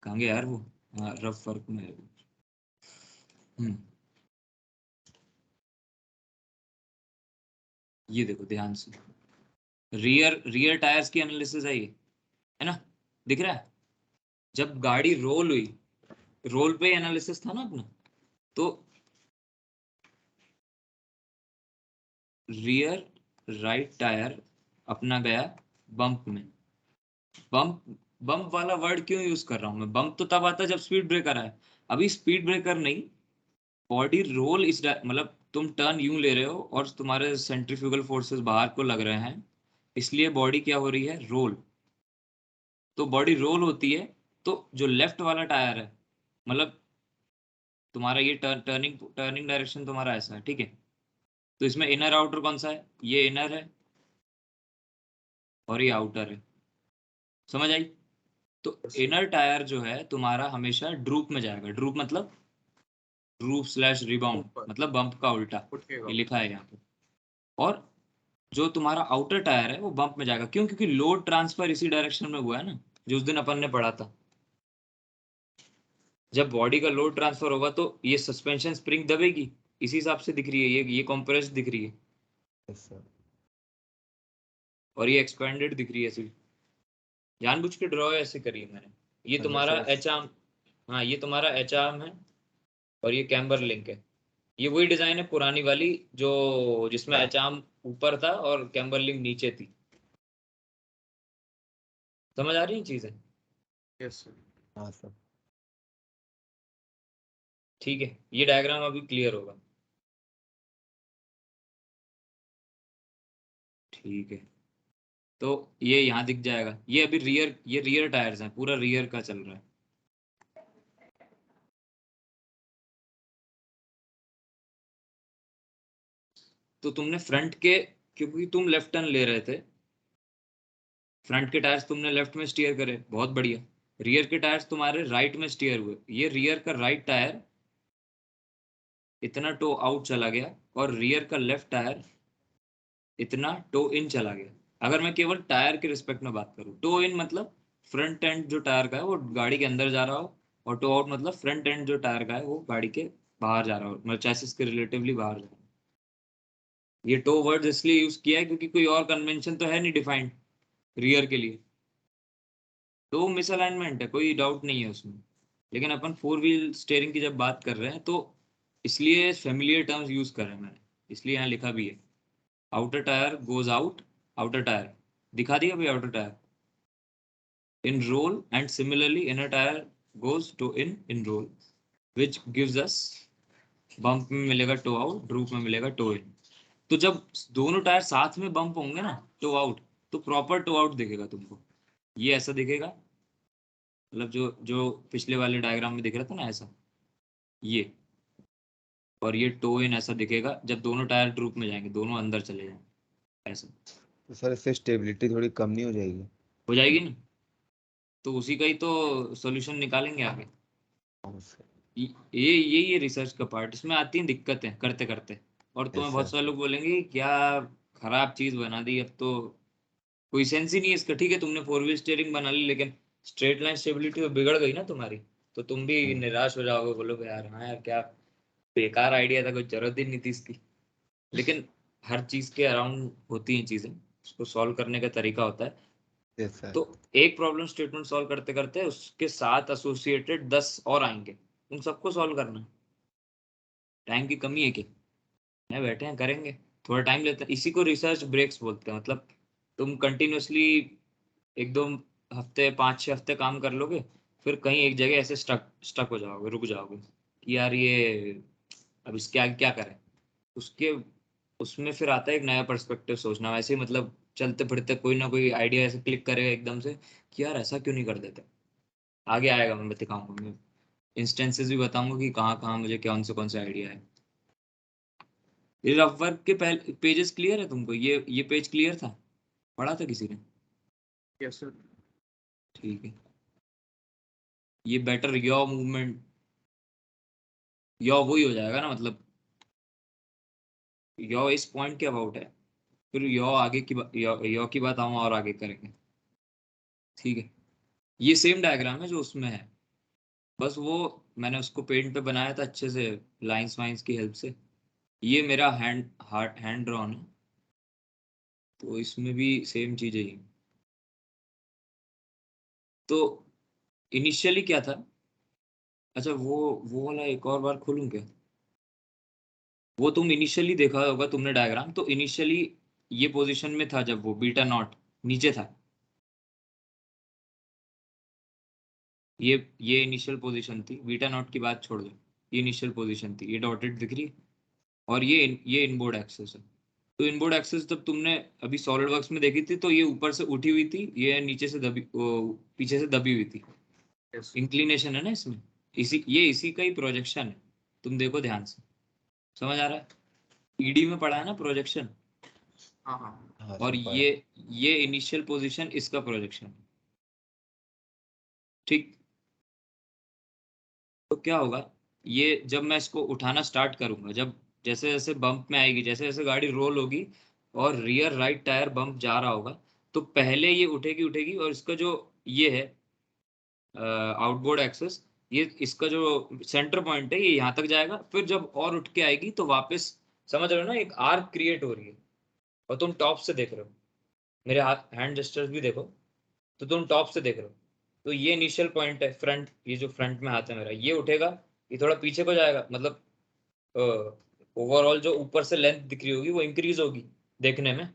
कहाँ गया यार वो? हाँ, रफ वर्क में है वो। हम्म, ये देखो ध्यान से, रियर रियर टायर्स की एनालिसिस है ना? दिख रहा है? जब गाड़ी रोल हुई, रोल पे एनालिसिस था ना अपना, तो रियर राइट टायर अपना गया बम्प में। बम्प बम्प वाला वर्ड क्यों यूज कर रहा हूं मैं? बम्प तो तब आता है जब स्पीड ब्रेकर आए, अभी स्पीड ब्रेकर नहीं। बॉडी रोल इस मतलब तुम टर्न यूं ले रहे हो और तुम्हारे सेंट्रीफ्यूगल फोर्सेस बाहर को लग रहे हैं, इसलिए बॉडी क्या हो रही है? रोल। तो बॉडी रोल होती है, तो जो लेफ्ट वाला टायर है, मतलब तुम्हारा ये टर्निंग टर्निंग डायरेक्शन तुम्हारा ऐसा है, ठीक है, तो इसमें इनर आउटर कौन सा है? ये इनर है और ये आउटर है। समझ आई? तो इनर टायर जो है तुम्हारा हमेशा ड्रूप में जाएगा। ड्रूप मतलब ड्रूप स्लैश रिबाउंड, ऊपर मतलब बम्प का उल्टा, उठेगा। ये लिखा है यहाँ पे। और जो तुम्हारा आउटर टायर है वो बम्प में जाएगा। क्यों? क्योंकि लोड ट्रांसफर इसी डायरेक्शन में हुआ है ना, जो उस दिन अपन ने पढ़ा था। जब बॉडी का लोड ट्रांसफर होगा तो ये सस्पेंशन स्प्रिंग दबेगी, इसी हिसाब से दिख रही है ये कॉम्प्रेस दिख रही है, यस सर। और ये एक्सपेंडेड दिख रही है सिर्फ। जानबूझ के ड्रॉ ऐसे करी है मैंने। ये मतलब तुम्हारा सर एच आर्म, हाँ ये तुम्हारा एच आर्म है, और ये कैम्बर लिंक है। ये वही डिजाइन है पुरानी वाली, जो जिसमें एच आर्म ऊपर था और कैम्बर लिंक नीचे थी। समझ आ रही है चीजें? Yes sir. हाँ सर। ठीक है, ये डायग्राम अभी क्लियर होगा। ठीक है, तो ये यहाँ दिख जाएगा। ये अभी ये रियर टायर्स हैं, पूरा रियर का चल रहा है। तो तुमने फ्रंट के, क्योंकि तुम लेफ्ट टर्न ले रहे थे, फ्रंट के टायर्स तुमने लेफ्ट में स्टीयर करे, बहुत बढ़िया। रियर के टायर्स तुम्हारे राइट में स्टीयर हुए। ये रियर का राइट टायर इतना टो आउट चला गया, और रियर का लेफ्ट टायर इतना टो इन चला गया। अगर मैं केवल टायर के रिस्पेक्ट में बात करूँ, टो इन मतलब फ्रंट एंड जो टायर का है वो गाड़ी के अंदर जा रहा हो, और टो आउट मतलब फ्रंट एंड जो टायर का है वो गाड़ी के बाहर जा रहा हो, मतलब चैसिस के रिलेटिवली बाहर जा रहा हो। ये टो वर्ड इसलिए यूज किया है क्योंकि कोई और कन्वेंशन तो है नहीं डिफाइंड रियर के लिए। तो मिसअलाइनमेंट है, कोई डाउट नहीं है उसमें। लेकिन अपन फोर व्हील स्टेयरिंग की जब बात कर रहे हैं तो इसलिए फेमिलियर टर्म्स यूज कर रहे हैं मैंने, इसलिए यहाँ लिखा भी है। Outer tyre goes out, outer tyre दिखा दिया भाई, outer tyre in roll, and similarly inner tire goes to in roll, which gives us bump में मिलेगा टो आउट, ड्रूप में मिलेगा टो इन। तो जब दोनों टायर साथ में बम्प होंगे ना, टो आउट, तो प्रॉपर टो आउट दिखेगा तुमको। ये ऐसा दिखेगा, मतलब जो जो पिछले वाले डायग्राम में दिख रहा था ना ऐसा, ये और ये टो इन ऐसा दिखेगा जब दोनों टायर ड्रूप में जाएंगे, दोनों अंदर चले जाएंगे ऐसा। तो सर इससे स्टेबिलिटी थोड़ी कम नहीं हो जाएगी? हो जाएगी ना, तो उसी का ही तो सॉल्यूशन निकालेंगे आगे। हाँ सर। ये रिसर्च का पार्ट, इसमें आती हैं दिक्कतें करते करते। और तुम्हें यस बहुत सर। सारे लोग बोलेंगे क्या खराब चीज बना दी, अब तो कोई सेंस ही नहीं है इसका। ठीक है तुमने 4 व्हील स्टीयरिंग बना ली, लेकिन स्ट्रेट लाइन स्टेबिलिटी तो बिगड़ गई ना तुम्हारी, तो तुम भी निराश हो जाओगे, बोलोगे यार हाँ यार क्या बेकार आइडिया था, कोई जरूरत ही नहीं थी इसकी। लेकिन हर चीज के अराउंड होती हैं चीजें, उसको सॉल्व करने का तरीका होता है। Yes sir. तो एक प्रॉब्लम स्टेटमेंट सॉल्व करते करते उसके साथ एसोसिएटेड 10 और आएंगे, उन सबको सॉल्व करना है। टाइम की कमी है क्या, मैं बैठे हैं करेंगे, थोड़ा टाइम लेते हैं। इसी को रिसर्च ब्रेक्स बोलते हैं। मतलब तुम कंटिन्यूअसली 1-2 हफ्ते 5-6 हफ्ते काम कर लोगे, फिर कहीं एक जगह ऐसे स्टक स्टक हो जाओगे, रुक जाओगे कि यार ये अब इसके आगे क्या करें। उसके उसमें फिर आता है एक नया पर्सपेक्टिव सोचना। वैसे ही मतलब चलते फिरते कोई ना कोई आइडिया ऐसे क्लिक करेगा एकदम से कि यार ऐसा क्यों नहीं कर देते। आगे आएगा, मैं दिखाऊंगा, मैं इंस्टेंसेस भी बताऊंगा कि कहाँ कहाँ मुझे कौन से आइडिया है। ये रफ वर्क के पहले पेजेस क्लियर है तुमको, ये पेज क्लियर था, पढ़ा था किसी ने? Yes sir. ठीक है। ये बेटर योर मूवमेंट, योर वही हो जाएगा ना, मतलब योर इस पॉइंट के अबाउट है, फिर योर आगे की योर की बात हम और आगे करेंगे। ठीक है, ये सेम डायग्राम है जो उसमें है, बस वो मैंने उसको पेंट पे बनाया था अच्छे से लाइंस वाइंस की हेल्प से। ये मेरा हैंड ड्रॉन है, तो इसमें भी सेम चीजें ही। तो इनिशियली क्या था, अच्छा वो वाला एक और बार खोलूं क्या? वो तुम इनिशियली देखा होगा तुमने डायग्राम, तो इनिशियली ये पोजीशन में था जब वो बीटा नॉट नीचे था। ये इनिशियल पोजीशन थी, बीटा नॉट की बात छोड़ दो, ये इनिशियल पोजीशन थी, ये डॉटेड दिख रही है। और ये इनबोर्ड एक्सेस है। तो इनबोर्ड एक्सेस जब तुमने अभी सॉलिड वर्क्स में देखी थी तो ये ऊपर से उठी हुई थी, ये नीचे से पीछे से दबी हुई थी। यस। इंक्लिनेशन है ना इसमें, इसी का ही प्रोजेक्शन है। तुम देखो ध्यान से, समझ आ रहा है? ईडी में पढ़ा है ना प्रोजेक्शन, हाँ हाँ। हाँ और सर पढ़ा। ये इनिशियल पोजीशन इसका प्रोजेक्शन। ठीक, तो क्या होगा, ये जब मैं इसको उठाना स्टार्ट करूंगा, जब जैसे जैसे बम्प में आएगी, जैसे जैसे गाड़ी रोल होगी और रियर राइट टायर बम्प जा रहा होगा, तो पहले ये उठेगी उठेगी, और इसका जो ये है आउटबोर्ड एक्सेस, ये इसका जो सेंटर पॉइंट है ये यहाँ तक जाएगा, फिर जब और उठ के आएगी तो वापस, समझ रहे हो ना, एक आर्क क्रिएट हो रही है। और तुम टॉप से देख रहे हो, मेरे हाथ हैंड जेस्चर्स भी देखो, तो तुम टॉप से देख रहे हो। तो ये इनिशियल पॉइंट है फ्रंट, ये जो फ्रंट में हाथ है मेरा, ये उठेगा, ये थोड़ा पीछे को जाएगा, मतलब ओवरऑल जो ऊपर से लेंथ दिख रही होगी वो इंक्रीज होगी देखने में।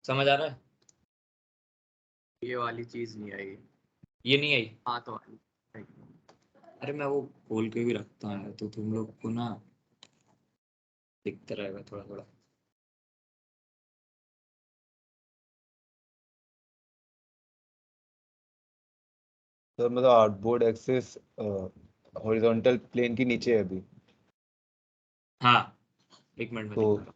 समझ आ रहा है? ये वाली चीज नहीं आई। ये नहीं आई? हाथ वाली। अरे मैं वो खोल के भी रखता हूँ तो तुम लोग को ना दिखता रहेगा थोड़ा थोड़ा। सर मतलब आउटबोर्ड एक्सेस हॉरिजॉन्टल प्लेन के नीचे है अभी। हाँ, एक मिनट में तो दिखा रहा हूँ।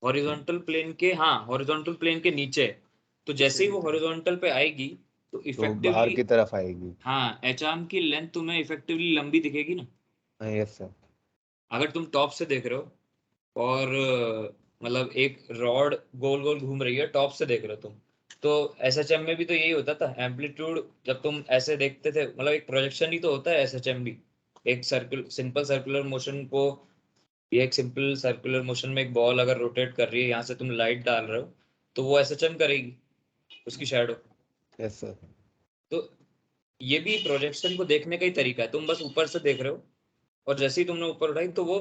हॉरिजॉन्टल प्लेन के, हाँ हॉरिजॉन्टल प्लेन के नीचे है। तो जैसे ही वो हॉरिजॉन्टल पे आएगी तो बाहर इफेक्टिवली, की तरफ आएगी। हाँ एच आर्म की लेंथ तुम्हें इफेक्टिवली लंबी दिखेगी ना। हाँ यस सर। अगर तुम टॉप से देख रहे हो और मतलब एक रॉड गोल गोल घूम रही है, टॉप से देख रहे हो तुम, तो एसएचएम में भी तो यही होता था एम्पलीट्यूड। जब तुम ऐसे देखते थे, मतलब एक प्रोजेक्शन ही तो होता है एसएचएम भी। एक सिंपल सर्कुलर मोशन को, ये एक सिंपल सर्कुलर मोशन में एक बॉल अगर रोटेट कर रही है, यहाँ से तुम लाइट डाल रहे हो, तो वो एसएचएम करेगी उसकी शैडो। Yes sir. तो ये भी प्रोजेक्शन को देखने का ही तरीका है। तुम बस ऊपर से देख रहे हो, और जैसे ही तुमने ऊपर उठाई तो वो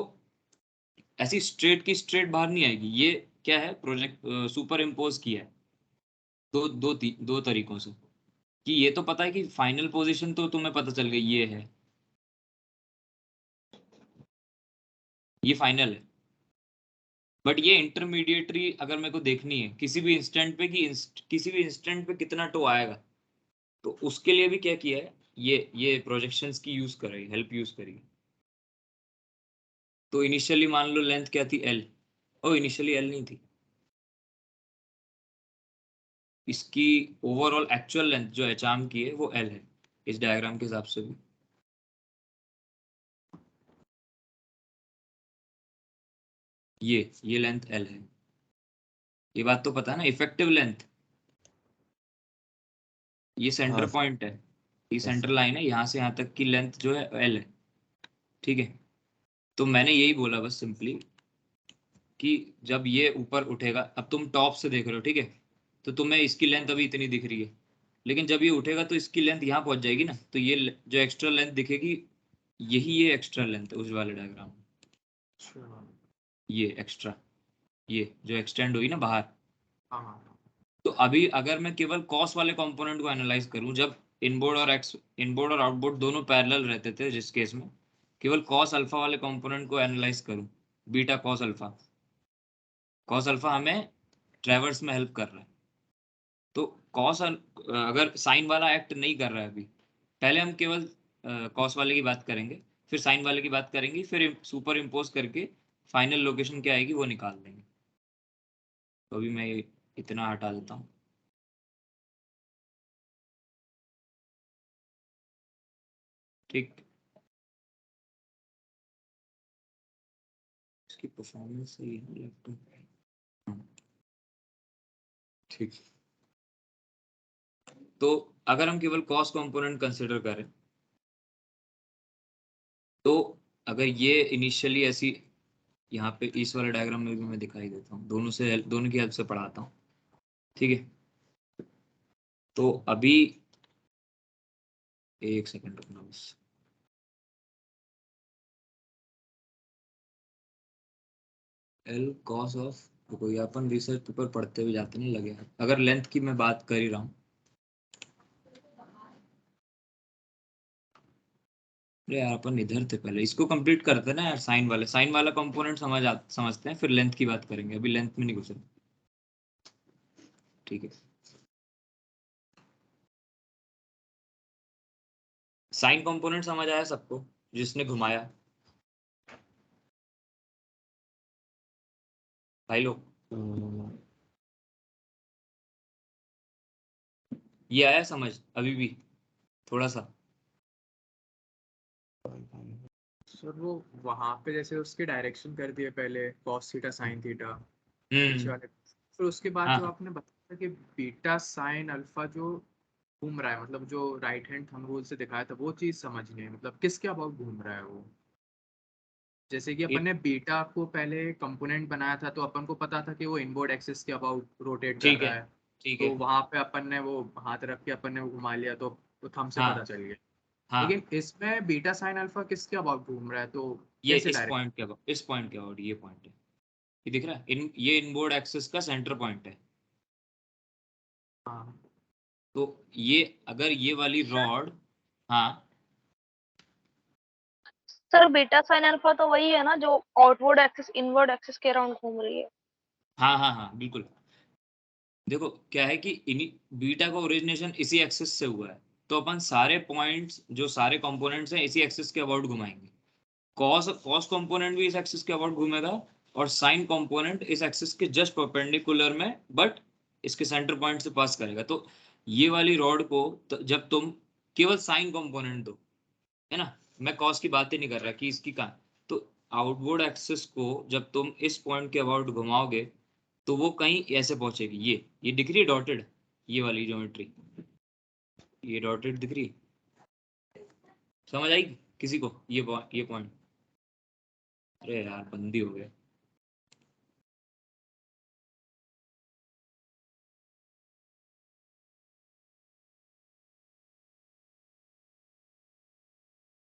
ऐसी स्ट्रेट की स्ट्रेट बाहर नहीं आएगी। ये क्या है, प्रोजेक्ट सुपर इम्पोज किया है दो तरीकों से। कि ये तो पता है कि फाइनल पोजीशन तो तुम्हें पता चल गई ये है, ये फाइनल है। बट ये इंटरमीडिएटरी अगर मेरे को देखनी है किसी भी इंस्टेंट पे कि किसी भी इंस्टेंट पे कितना टो आएगा, तो उसके लिए भी क्या किया है, ये प्रोजेक्शंस की यूज कर रही, हेल्प यूज करी। तो इनिशियली मान लो लेंथ क्या थी, एल। ओ इनिशियली एल नहीं थी, इसकी ओवरऑल एक्चुअल लेंथ जो एच आर्म की है वो एल है इस डायग्राम के हिसाब से भी। ये लेंथ एल है, ये बात तो पता है ना। इफेक्टिव लेंथ ये सेंटर हाँ पॉइंट है, ये yes, सेंटर लाइन है, यहाँ से यहाँ तक की लेंथ जो है एल है, ठीक है। तो मैंने यही बोला बस सिंपली कि जब ये ऊपर उठेगा, अब तुम टॉप से देख रहे हो, ठीक है, तो तुम्हें इसकी लेंथ अभी इतनी दिख रही है, लेकिन जब ये उठेगा तो इसकी लेंथ यहाँ पहुंच जाएगी ना, तो ये जो एक्स्ट्रा लेंथ दिखेगी, यही ये एक्स्ट्रा लेंथ है उस वाले डायग्राम में। अच्छा। ये एक्स्ट्रा, ये जो एक्सटेंड हुई ना बाहर। हाँ तो अभी अगर मैं केवल कॉस वाले कंपोनेंट को एनालाइज करूं, जब इनबोर्ड और आउटबोर्ड दोनों पैरेलल रहते थे, जिस केस में केवल कॉस अल्फा वाले कंपोनेंट को एनालाइज करूं, beta cos alpha, cos alpha हमें ट्रैवर्स में हेल्प कर रहा है। तो कॉस अगर साइन वाला एक्ट नहीं कर रहा है अभी, पहले हम केवल कॉस वाले की बात करेंगे, फिर साइन वाले की बात करेंगे, फिर सुपर इम्पोज करके फाइनल लोकेशन क्या आएगी वो निकाल देंगे। तो अभी मैं इतना हटा देता हूँ, ठीक। इसकी परफॉर्मेंस सही है लैपटॉप, ठीक। तो अगर हम केवल कॉस कंपोनेंट कंसिडर करें, तो अगर ये इनिशियली ऐसी, यहाँ पे इस वाले डायग्राम में भी मैं दिखाई देता हूँ, दोनों की हेल्प से पढ़ाता हूँ, ठीक है। तो अभी एक सेकंड रुकना बस। एल कॉस ऑफ, कोई अपन रिसर्च पेपर पढ़ते हुए जाते नहीं लगे, अगर लेंथ की मैं बात कर ही रहा हूँ, अरे यार अपन इधर थे, पहले इसको कंप्लीट करते ना यार। साइन वाला कंपोनेंट समझते हैं, फिर लेंथ की बात करेंगे, अभी लेंथ में नहीं घुसे, ठीक है। साइन कंपोनेंट समझ आया सबको जिसने घुमाया, भाई लोग? ये आया समझ अभी भी थोड़ा सा? सर, वो वहां पे जैसे उसके डायरेक्शन कर दिए पहले, कॉस थीटा साइन थीटा नीचे हम्म। वाले, फिर उसके बाद जो हाँ आपने बताया कि बीटा साइन अल्फा जो घूम रहा है, मतलब जो राइट हैंड थंब रूल से दिखाया था, वो चीज समझनी है, मतलब किसके अबाउट घूम रहा है वो। जैसे कि अपन ये ने बीटा को पहले कंपोनेंट बनाया था, तो अपन को पता था कि वो इनबोर्ड एक्सिस के अबाउट रोटेट कर ठीक है, रहा है। ठीक है। तो वहां पे अपन ने वो हाथ रख के अपन ने वो घुमा लिया, तो थंब से पता हाँ चल गया। हाँ, लेकिन इसमें बीटा साइन अल्फा किसके अबाउट घूम रहा है, तो ये कैसे इस डायरेक्ट। पॉइंट के अबाउट, इस पॉइंट के अबाउट, ये पॉइंट है, ये दिख रहा है, ये इनबोर्ड एक्सिस का सेंटर पॉइंट है। हाँ तो ये अगर ये वाली रॉड, हाँ सर बीटा साइन अल्फा तो वही है ना जो आउटवर्ड एक्सिस इनवर्ड एक्सिस के अराउंड घूम रही है। हाँ हाँ हाँ बिल्कुल। देखो क्या है कि बीटा का ओरिजिनेशन इसी एक्सिस से हुआ है, तो अपन सारे पॉइंट्स जो सारे कंपोनेंट्स हैं इसी एक्सिस के अबाउट घुमाएंगे। कॉस कॉस कंपोनेंट भी इस एक्सिस के अबाउट घूमेगा, और साइन कंपोनेंट इस एक्सिस के जस्ट परपेंडिकुलर में, बट इसके सेंटर पॉइंट से पास करेगा। तो ये वाली रॉड को जब तुम केवल साइन कंपोनेंट दो, है ना, मैं कॉस की बात ही नहीं कर रहा कि इसकी कहाँ, तो आउटवर्ड एक्सिस को जब तुम इस पॉइंट के अबाउट घुमाओगे, तो वो कहीं ऐसे पहुंचेगी। ये दिख रही है डॉटेड, ये वाली ज्योमेट्री, ये डॉटेड दिख रही है, समझ आई किसी को ये पॉइंट? अरे यार बंदी हो गया।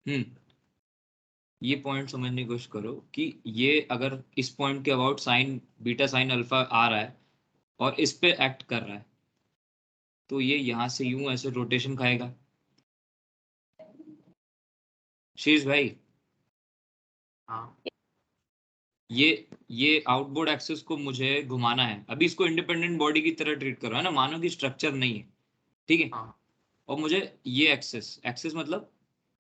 हम्म, ये पॉइंट समझने की कोशिश करो कि ये अगर इस पॉइंट के about sine beta sine alpha आ रहा है और इस पे एक्ट कर रहा है, तो ये यहाँ से यूं ऐसे रोटेशन खाएगा। शीर्ष भाई, हाँ ये आउटबोर्ड एक्सिस को मुझे घुमाना है, अभी इसको इंडिपेंडेंट बॉडी की तरह ट्रीट करो, है ना, मानो कि स्ट्रक्चर नहीं है, ठीक है। हाँ और मुझे ये एक्सिस मतलब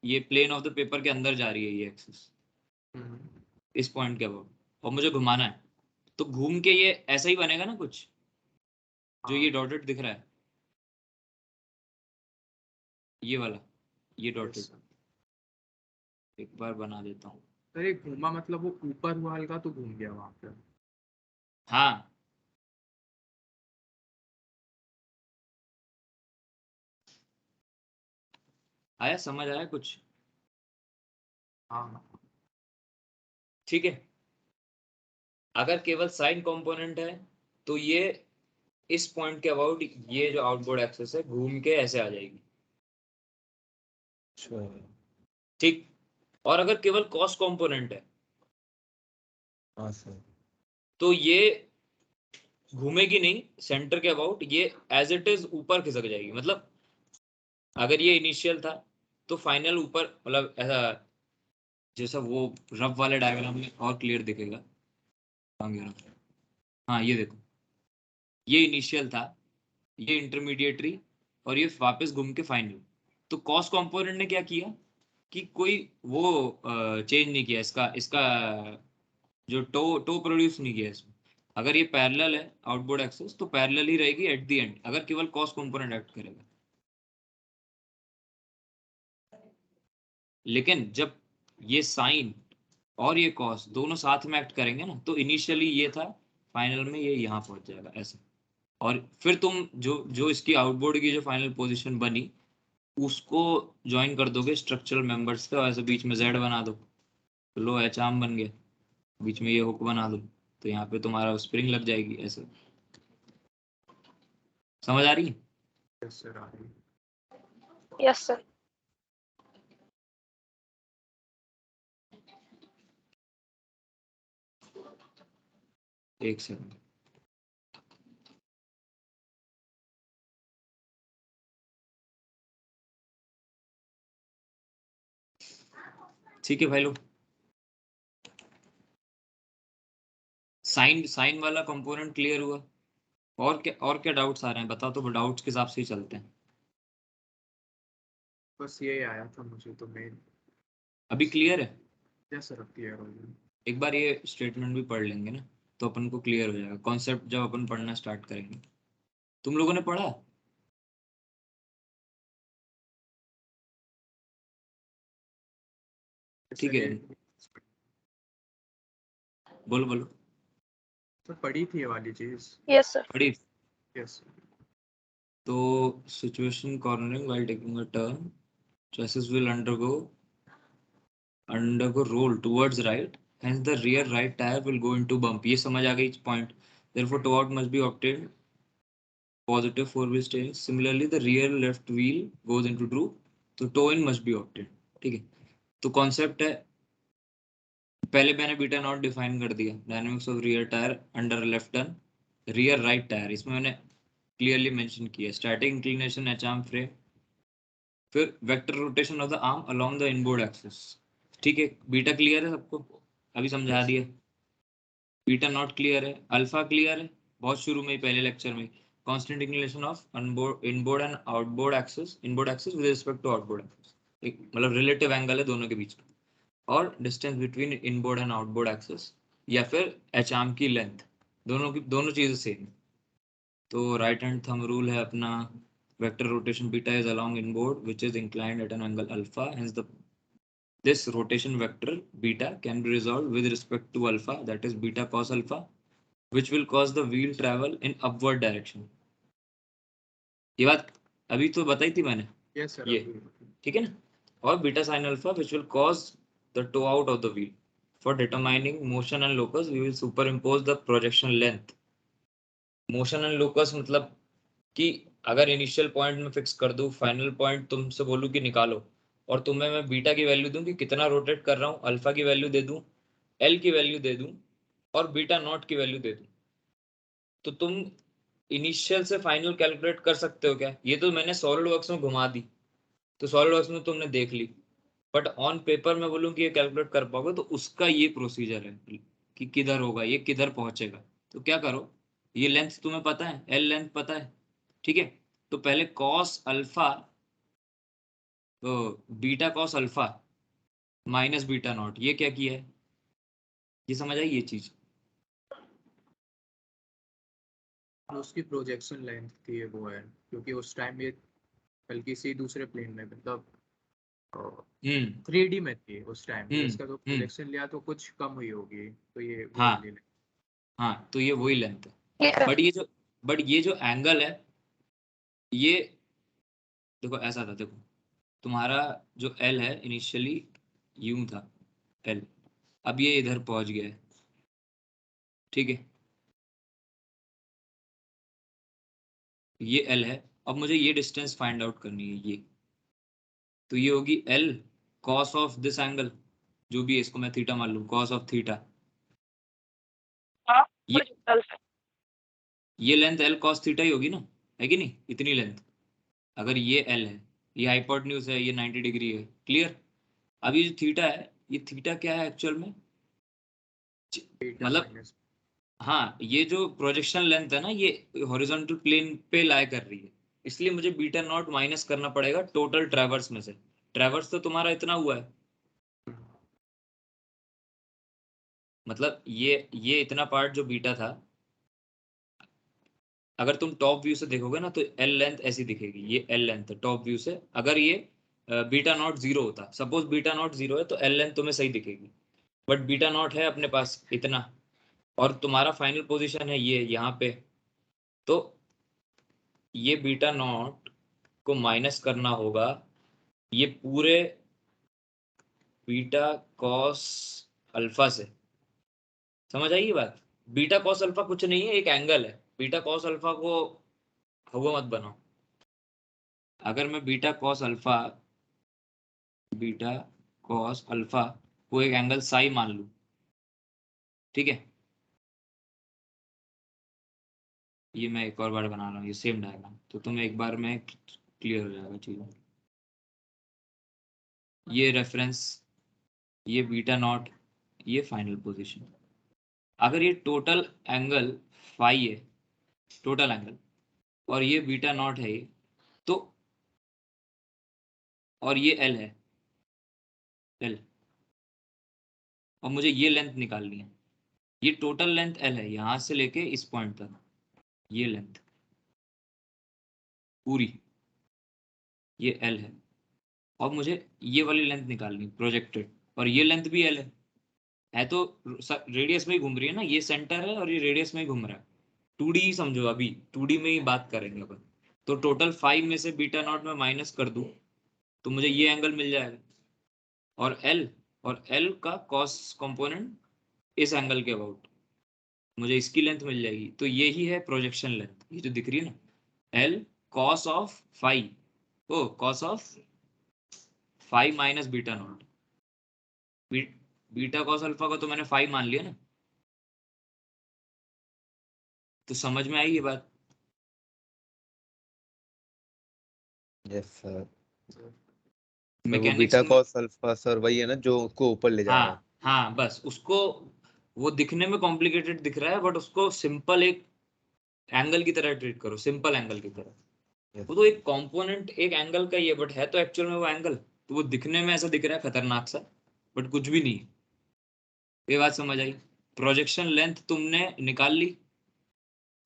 ये प्लेन ऑफ द पेपर के अंदर जा रही है ये एक्सिस इस पॉइंट के अबाउट, और मुझे घुमाना है, तो घूम के ये ऐसा ही बनेगा ना कुछ, जो ये डॉटेड दिख रहा है, ये वाला, ये डॉटेड। एक बार बना देता हूँ। अरे घूमा मतलब वो ऊपर हुआ हल्का तो घूम गया वहां पे। हाँ आया, समझ आया कुछ? हाँ ठीक है। अगर केवल साइन कंपोनेंट है तो ये इस पॉइंट के अबाउट ये जो आउटबोर्ड एक्सेस है घूम के ऐसे आ जाएगी। अच्छा ठीक। और अगर केवल कॉस्ट कंपोनेंट है हाँ सर। तो ये घूमेगी नहीं सेंटर के अबाउट, ये एज इट इज ऊपर खिसक जाएगी। मतलब अगर ये इनिशियल था तो फाइनल ऊपर, मतलब ऐसा जैसा वो रफ वाले डायग्राम में और क्लियर दिखेगा। हाँ ये देखो, ये इनिशियल था, ये इंटरमीडिएटरी, और ये वापस घूम के फाइनल। तो कॉस्ट कंपोनेंट ने क्या किया कि कोई वो चेंज नहीं किया, इसका इसका जो टो प्रोड्यूस नहीं किया इसमें। अगर ये पैरेलल है आउटबोर्ड एक्सेस तो पैरेलल ही रहेगी एट द एंड, अगर केवल कॉस्ट कंपोनेंट एक्ट करेगा। लेकिन जब ये साइन और ये कॉस दोनों साथ में एक्ट करेंगे ना, तो इनिशियली ये था, फाइनल में ये यहाँ पहुंच जाएगा ऐसे। और फिर तुम जो जो इसकी आउटबोर्ड की जो फाइनल पोजीशन बनी उसको ज्वाइन कर दोगे स्ट्रक्चरल मेंबर्स पे, और ऐसे बीच में जेड बना दो, तो लो एच आर्म बन गया, बीच में ये हुक बना दो, तो यहाँ पे तुम्हारा स्प्रिंग लग जाएगी ऐसे। समझ आ रही है? यस सर आ रही है। Yes sir. एक सेकंड। ठीक है भाई लोग, साइन साइन वाला कंपोनेंट क्लियर हुआ? और क्या डाउट्स आ रहे हैं बताओ, तो डाउट्स के हिसाब से ही चलते हैं। बस यही आया था मुझे तो मेन। अभी क्लियर है? यस सर अब क्लियर हो गया। एक बार ये स्टेटमेंट भी पढ़ लेंगे ना, तो अपन को क्लियर हो जाएगा कॉन्सेप्ट जब अपन पढ़ना स्टार्ट करेंगे। तुम लोगों ने पढ़ा? ठीक है, बोलो बोलो। तो पढ़ी थी ये वाली चीज। Yes sir. पढ़ी? यस तो situation cornering while taking a turn, chassis will undergo roll towards right, hence the rear right tire will go into bump। ये समझ आ गई point. therefore toe out must be obtained positive four wheel steering, similarly the rear left wheel goes into groove, तो toe in must be obtained। ठीक है, तो concept है, पहले मैंने बीटा नॉट डिफाइन कर दिया, dynamics of rear tyre under left turn, rear right tyre इसमें मैंने क्लियरली मेंशन किया, static inclination H arm frame, फिर vector rotation of the arm along the inboard axis. ठीक है, बीटा क्लियर है सबको? अभी समझा दिया। बीटा नॉट क्लियर है, अल्फा क्लियर है बहुत शुरू में ही पहले लेक्चर में, constant inclination of inboard and outboard axis, inboard axis with respect to outboard axis, एक मतलब रिलेटिव एंगल है दोनों के बीच में, और distance between inboard and outboard axis, या फिर एच आर्म की लेंथ, दोनों चीजें सेम। तो राइट हैंड थंब रूल है अपना, vector rotation beta is along inboard which is inclined at an angle alpha, hence the this rotation vector beta can be resolved with respect to alpha, that is beta cos alpha, which will cause the wheel travel in upward direction। ये बात अभी तो बताई थी मैंने, yes sir ये अभी। ठीक है ना। और beta sin alpha which will cause the toe out of the wheel। for determining motion and locus we will superimpose the projection length। Motion and locus मतलब कि अगर इनिशियल पॉइंट में फिक्स कर दूं, फाइनल पॉइंट तुमसे बोलूं कि निकालो, और तुम्हें मैं बीटा की वैल्यू दूं कि कितना रोटेट कर रहा हूं, अल्फा की वैल्यू दे दूं, एल की वैल्यू दे दूं, और बीटा नॉट की वैल्यू दे दूं, तो तुम इनिशियल से फाइनल कैलकुलेट कर सकते हो क्या? ये तो मैंने सॉलिड वर्क्स में घुमा दी, तो सॉलिड वर्क्स में तुमने देख ली, बट ऑन पेपर में बोलूं कि ये कैलकुलेट कर पाओगे तो उसका ये प्रोसीजर है कि किधर होगा, ये किधर पहुंचेगा। तो क्या करो, ये लेंथ तुम्हें पता है, एल लेंथ पता है, ठीक है, तो पहले कॉस अल्फा तो beta cos alpha minus beta not, ये क्या किया है, ये समझ आई ये चीज? उसकी प्रोजेक्शन लेंथ थी वो है, क्योंकि उस टाइम ये हल्की सी दूसरे प्लेन में, मतलब 3D में थी उस टाइम, तो इसका तो हम्म। प्रोजेक्शन लिया तो कुछ कम हुई होगी, तो ये वो हाँ वाली हाँ, तो ये वही लेंथ है। ये बट ये जो एंगल है, ये देखो ऐसा था, देखो तुम्हारा जो एल है इनिशियली यूं था एल, अब ये इधर पहुंच गया है, ठीक है, ये एल है। अब मुझे ये डिस्टेंस फाइंड आउट करनी है, ये तो ये होगी L cos of this angle, जो भी है, इसको मैं थीटा मान लूं, कॉस ऑफ थीटा। हाँ, ये अल्फा। ये लेंथ एल कॉस थीटा ही होगी ना, है कि नहीं, इतनी लेंथ। अगर ये एल है, ये हाइपोटेन्यूज है, ये 90 डिग्री है, क्लियर। अब ये जो थीटा है, ये थीटा क्या है एक्चुअल में, बीटा मतलब माइनस। हाँ, ये जो प्रोजेक्शन लेंथ है ना, ये हॉरिजॉन्टल प्लेन पे लाई कर रही है, इसलिए मुझे बीटा नॉट माइनस करना पड़ेगा टोटल ट्रैवर्स में से। ट्रैवर्स तो तुम्हारा इतना हुआ है, मतलब ये इतना पार्ट जो बीटा था, अगर तुम टॉप व्यू से देखोगे ना तो एल लेंथ ऐसी दिखेगी, ये एल लेंथ है टॉप व्यू से। अगर ये बीटा नॉट जीरो होता, सपोज बीटा नॉट जीरो है, तो एल लेंथ तुम्हें सही दिखेगी, बट बीटा नॉट है अपने पास इतना, और तुम्हारा फाइनल पोजीशन है ये यहाँ पे, तो ये बीटा नॉट को माइनस करना होगा ये पूरे बीटा कॉस अल्फा से। समझ आई ये बात? बीटा कॉस अल्फा कुछ नहीं है, एक एंगल है। बीटा कॉस अल्फा को हवा मत बनाओ। अगर मैं बीटा कॉस अल्फा को एक एंगल साई मान लूं, ठीक है, ये मैं एक और बार बना रहा हूँ ये सेम डायग्राम, तो तुम्हें एक बार में क्लियर हो जाएगा चीज़ें। ये रेफरेंस, ये बीटा नॉट, ये फाइनल पोजीशन। अगर ये टोटल एंगल फाई है, टोटल एंगल, और ये बीटा नॉट है ये, तो और ये एल है, एल, और मुझे ये लेंथ निकालनी है, ये टोटल लेंथ एल है यहाँ से लेके इस पॉइंट तक, ये लेंथ पूरी, ये एल है, और मुझे ये वाली लेंथ निकालनी है प्रोजेक्टेड, और ये लेंथ भी एल है तो रेडियस में ही घूम रही है ना, ये सेंटर है और ये रेडियस में ही घूम रहा है। 2D ही समझो, अभी 2D में ही बात करेंगे अपन। तो टोटल 5 में से बीटा नॉट में माइनस कर दूं तो मुझे ये एंगल मिल जाएगा, और एल का कॉस कंपोनेंट इस एंगल के अबाउट, मुझे इसकी लेंथ मिल जाएगी। तो ये ही है प्रोजेक्शन लेंथ, ये जो दिख रही है ना, L cos of five, O cos of 5 minus beta naught. Beta cos alpha को तो मैंने 5 मान लिया ना, तो समझ में आई ये बात? Yes sir. सर वो मैकेनिक्स बीटा में, कॉस अल्फा सर वही है ना जो उसको ऊपर ले जा रहा है। हाँ हाँ, बस उसको, वो दिखने में कॉम्प्लिकेटेड दिख रहा है, बट उसको सिंपल एक एंगल की तरह ट्रीट करो, सिंपल एंगल की तरह। यस वो तो एक कंपोनेंट एक एंगल का ही है, बट है तो एक्चुअल में वो एंगल, तो वो दिखने में ऐसा दिख रहा है खतरनाक सा, बट कुछ भी नहीं। ये बात समझ आई? प्रोजेक्शन लेंथ तुमने निकाल ली,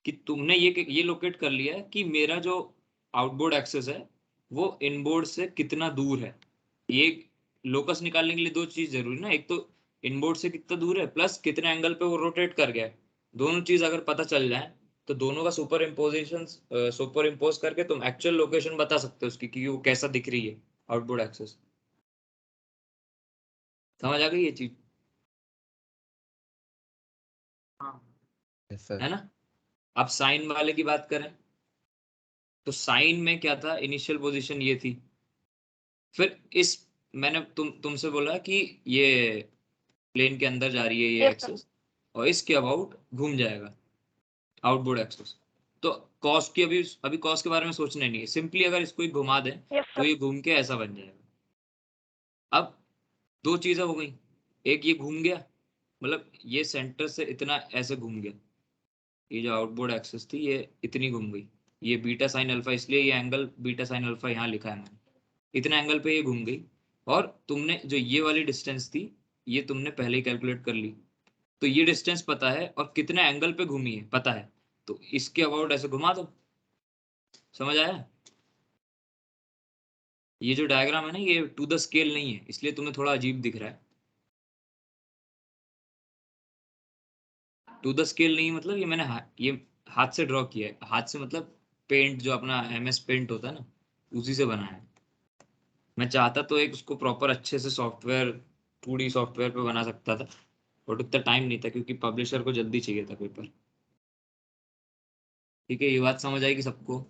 कि तुमने ये लोकेट कर लिया कि मेरा जो आउटबोर्ड एक्सेस है वो इनबोर्ड से कितना दूर है। ये लोकस निकालने के लिए दो चीज जरूरी ना, एक तो इनबोर्ड से कितना दूर है, प्लस कितने एंगल पे वो रोटेट कर गया है। दोनों चीज अगर पता चल जाए तो दोनों का सुपर इम्पोज करके तुम एक्चुअल लोकेशन बता सकते हो उसकी, कि वो कैसा दिख रही है आउटबोर्ड एक्सेस। समझ आ गई ये चीज? हाँ। Yes sir. है ना? अब साइन वाले की बात करें, तो साइन में क्या था, इनिशियल पोजीशन ये थी, फिर इस, मैंने तुमसे बोला कि ये प्लेन के अंदर जा रही है ये यस सर। एक्सेस, और इसके अबाउट घूम जाएगा आउटबोर्ड एक्सेस। तो कॉस की अभी अभी कॉस के बारे में सोचना नहीं है, सिंपली अगर इसको ही घुमा दें यस तो सर। ये घूम के ऐसा बन जाएगा। अब दो चीजें हो गई, एक ये घूम गया, मतलब ये सेंटर से इतना ऐसे घूम गया, ये जो आउटबोर्ड एक्सेस थी ये इतनी घूम गई, ये बीटा साइन अल्फा, इसलिए ये एंगल बीटा साइन अल्फा यहाँ लिखा है मैंने, इतने एंगल पे ये घूम गई, और तुमने जो ये वाली डिस्टेंस थी ये तुमने पहले ही कैलकुलेट कर ली, तो ये डिस्टेंस पता है और कितने एंगल पे घूमी है पता है, तो इसके अबाउट ऐसे घुमा दो। समझ आया? ये जो डायग्राम है ना ये टू द स्केल नहीं है, इसलिए तुम्हें थोड़ा अजीब दिख रहा है। टू द स्केल नहीं मतलब ये मैंने ये हाथ से ड्रॉ किया है, हाथ से मतलब पेंट जो अपना MS पेंट होता है ना उसी से बनाया है। मैं चाहता तो एक उसको प्रॉपर अच्छे से सॉफ्टवेयर 2D सॉफ्टवेयर पे बना सकता था, बट उतना टाइम नहीं था क्योंकि पब्लिशर को जल्दी चाहिए था पेपर। ठीक है, ये बात समझ आएगी सबको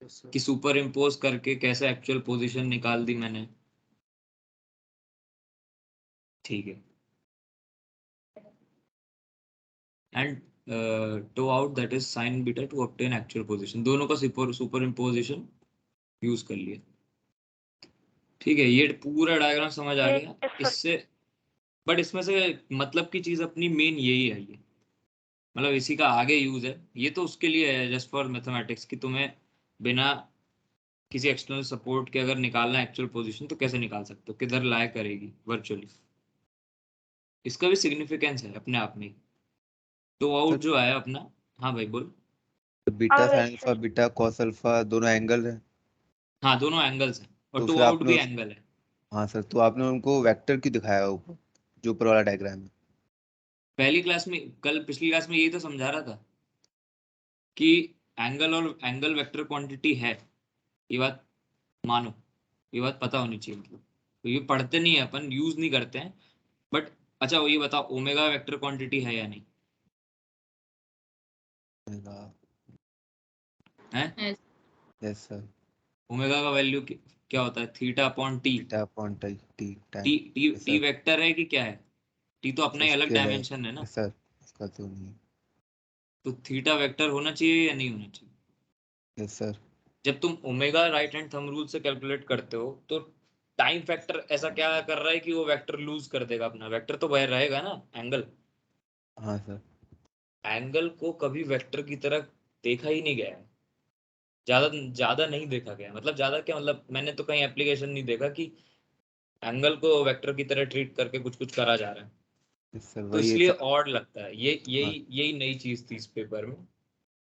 Yes, sir. कि सुपर इम्पोज करके कैसे एक्चुअल पोजीशन निकाल दी मैंने। ठीक है, and to out that is sine beta to obtain actual position, दोनों का सुपर इम्पोजिशन यूज कर लिया। ठीक है, ये पूरा डायग्राम समझ आ गया Yes, sir. इससे, बट इसमें से मतलब की चीज अपनी मेन यही है, ये मतलब इसी का आगे यूज है, ये तो उसके लिए है जस्ट फॉर मैथमेटिक्स कि तुम्हें बिना किसी एक्सटर्नल सपोर्ट के अगर निकालना एक्चुअल पोजीशन तो कैसे निकाल सकते हो, किधर लाया करेगी वर्चुअली। इसका भी सिग्निफिकेंस है अपने आप में। तो आउट जो है अपना, हाँ भाई बोल। तो बीटा वैसे sine alpha beta cos alpha दोनों एंगल है, हाँ दोनों एंगल्स हैं और तो टू फिर आउट आपने भी उस एंगल है। हाँ सर, तो आपने उनको वेक्टर क्यों दिखाया ऊपर जो ऊपर वाला डायग्राम है? पहली क्लास में, कल पिछली क्लास में यही तो समझा रहा था कि एंगल और एंगल वेक्टर क्वांटिटी है, ये बात मानो, ये बात पता होनी चाहिए। मतलब तो ये पढ़ते नहीं है अपन, यूज नहीं करते हैं, बट अच्छा वो ये बताओ ओमेगा वेक्टर क्वांटिटी है या नहीं है? Yes sir. ओमेगा का वैल्यू क्या होता है? Theta upon T. Beta upon T T T time. T yes T sir. Vector है कि क्या है? टी तो अपना सर ही अलग स्केल है। डायमेंशन है ना। यस सर, उसका तो नहीं है। तो थीटा वेक्टर होना चाहिए या नहीं होना चाहिए? Yes sir. जब तुम omega right hand thumb rule से कैलकुलेट करते हो तो टाइम फैक्टर ऐसा क्या कर रहा है कि वो वेक्टर लूज कर देगा अपना, वेक्टर तो वह रहेगा ना एंगल। हाँ सर। एंगल को कभी वेक्टर की तरह देखा ही नहीं गया है, ज्यादा ज्यादा नहीं देखा गया, मतलब ज्यादा क्या मतलब मैंने तो कहीं एप्लीकेशन नहीं देखा कि एंगल को वेक्टर की तरह ट्रीट करके कुछ कुछ करा जा रहा है। यस सर, तो वही है इसलिए सर। ऑड लगता है ये, हाँ। यही नई चीज थी इस पेपर में।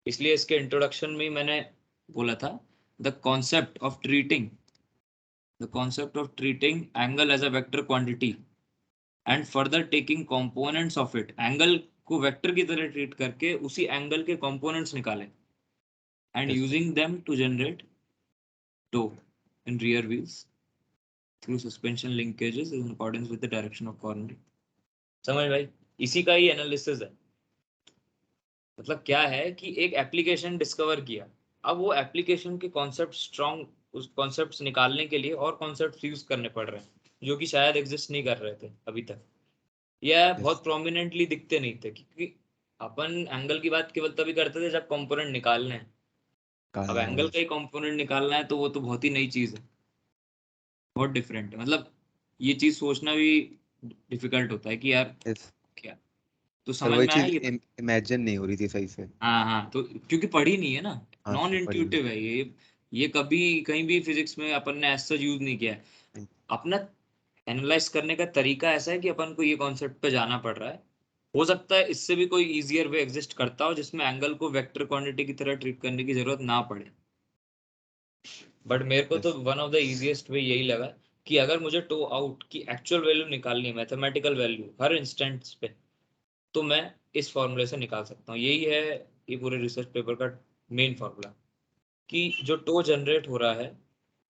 इसलिए इसके इंट्रोडक्शन में ही मैंने बोला था the concept of treating angle as a vector quantity and further taking components of it, angle को वेक्टर की तरह ट्रीट करके उसी एंगल के कंपोनेंट्स निकाले and yes sir. Using them to generate toe in rear wheels through suspension linkages in accordance with the direction of corner. समझ भाई, इसी का ही एनालिसिस है। मतलब क्या है कि एक एप्लीकेशन डिस्कवर किया, अब वो एप्लीकेशन के कॉन्सेप्ट स्ट्रॉन्ग उस कॉन्सेप्ट्स निकालने के लिए और कॉन्सेप्ट्स यूज करने पड़ रहे हैं जो कि शायद एग्जिस्ट नहीं कर रहे थे अभी तक, या यस। बहुत प्रोमिनेंटली दिखते नहीं थे, क्योंकि अपन एंगल की बात केवल तभी करते थे जब कंपोनेंट निकालने हैं। अब कालना हो। एंगल का यस। ही कंपोनेंट निकालना है तो वो तो बहुत ही नई चीज है, बहुत डिफरेंट है। मतलब ये चीज सोचना भी डिफिकल्ट होता है कि यार यस क्या, तो सर, समझ वही में आया चीज ये बात? इमेजिन नहीं हो रही थी सही से। हाँ हाँ, तो क्योंकि पढ़ी नहीं है ना, हाँ नॉन सर, पढ़ी नहीं। इंट्यूटिव है ये कभी कहीं भी फिजिक्स में अपन ने ऐसा यूज नहीं किया है। अपना एनालाइज करने का तरीका ऐसा है कि अपन को ये कॉन्सेप्ट पे जाना पड़ रहा है। हो सकता है इससे भी कोई इजियर वे एग्जिस्ट करता हो जिसमें एंगल को वेक्टर क्वांटिटी की तरह ट्रीट करने की जरूरत ना पड़े, बट मेरे को तो yes. One of the easiest way यही लगा कि अगर मुझे टो आउट की एक्चुअल वैल्यू निकालनी है, मैथमेटिकल वैल्यू हर इंस्टेंट्स पे, तो मैं इस फॉर्मूले से निकाल सकता हूँ। यही है ये पूरे रिसर्च पेपर का मेन फॉर्मूला, कि जो टो जनरेट हो रहा है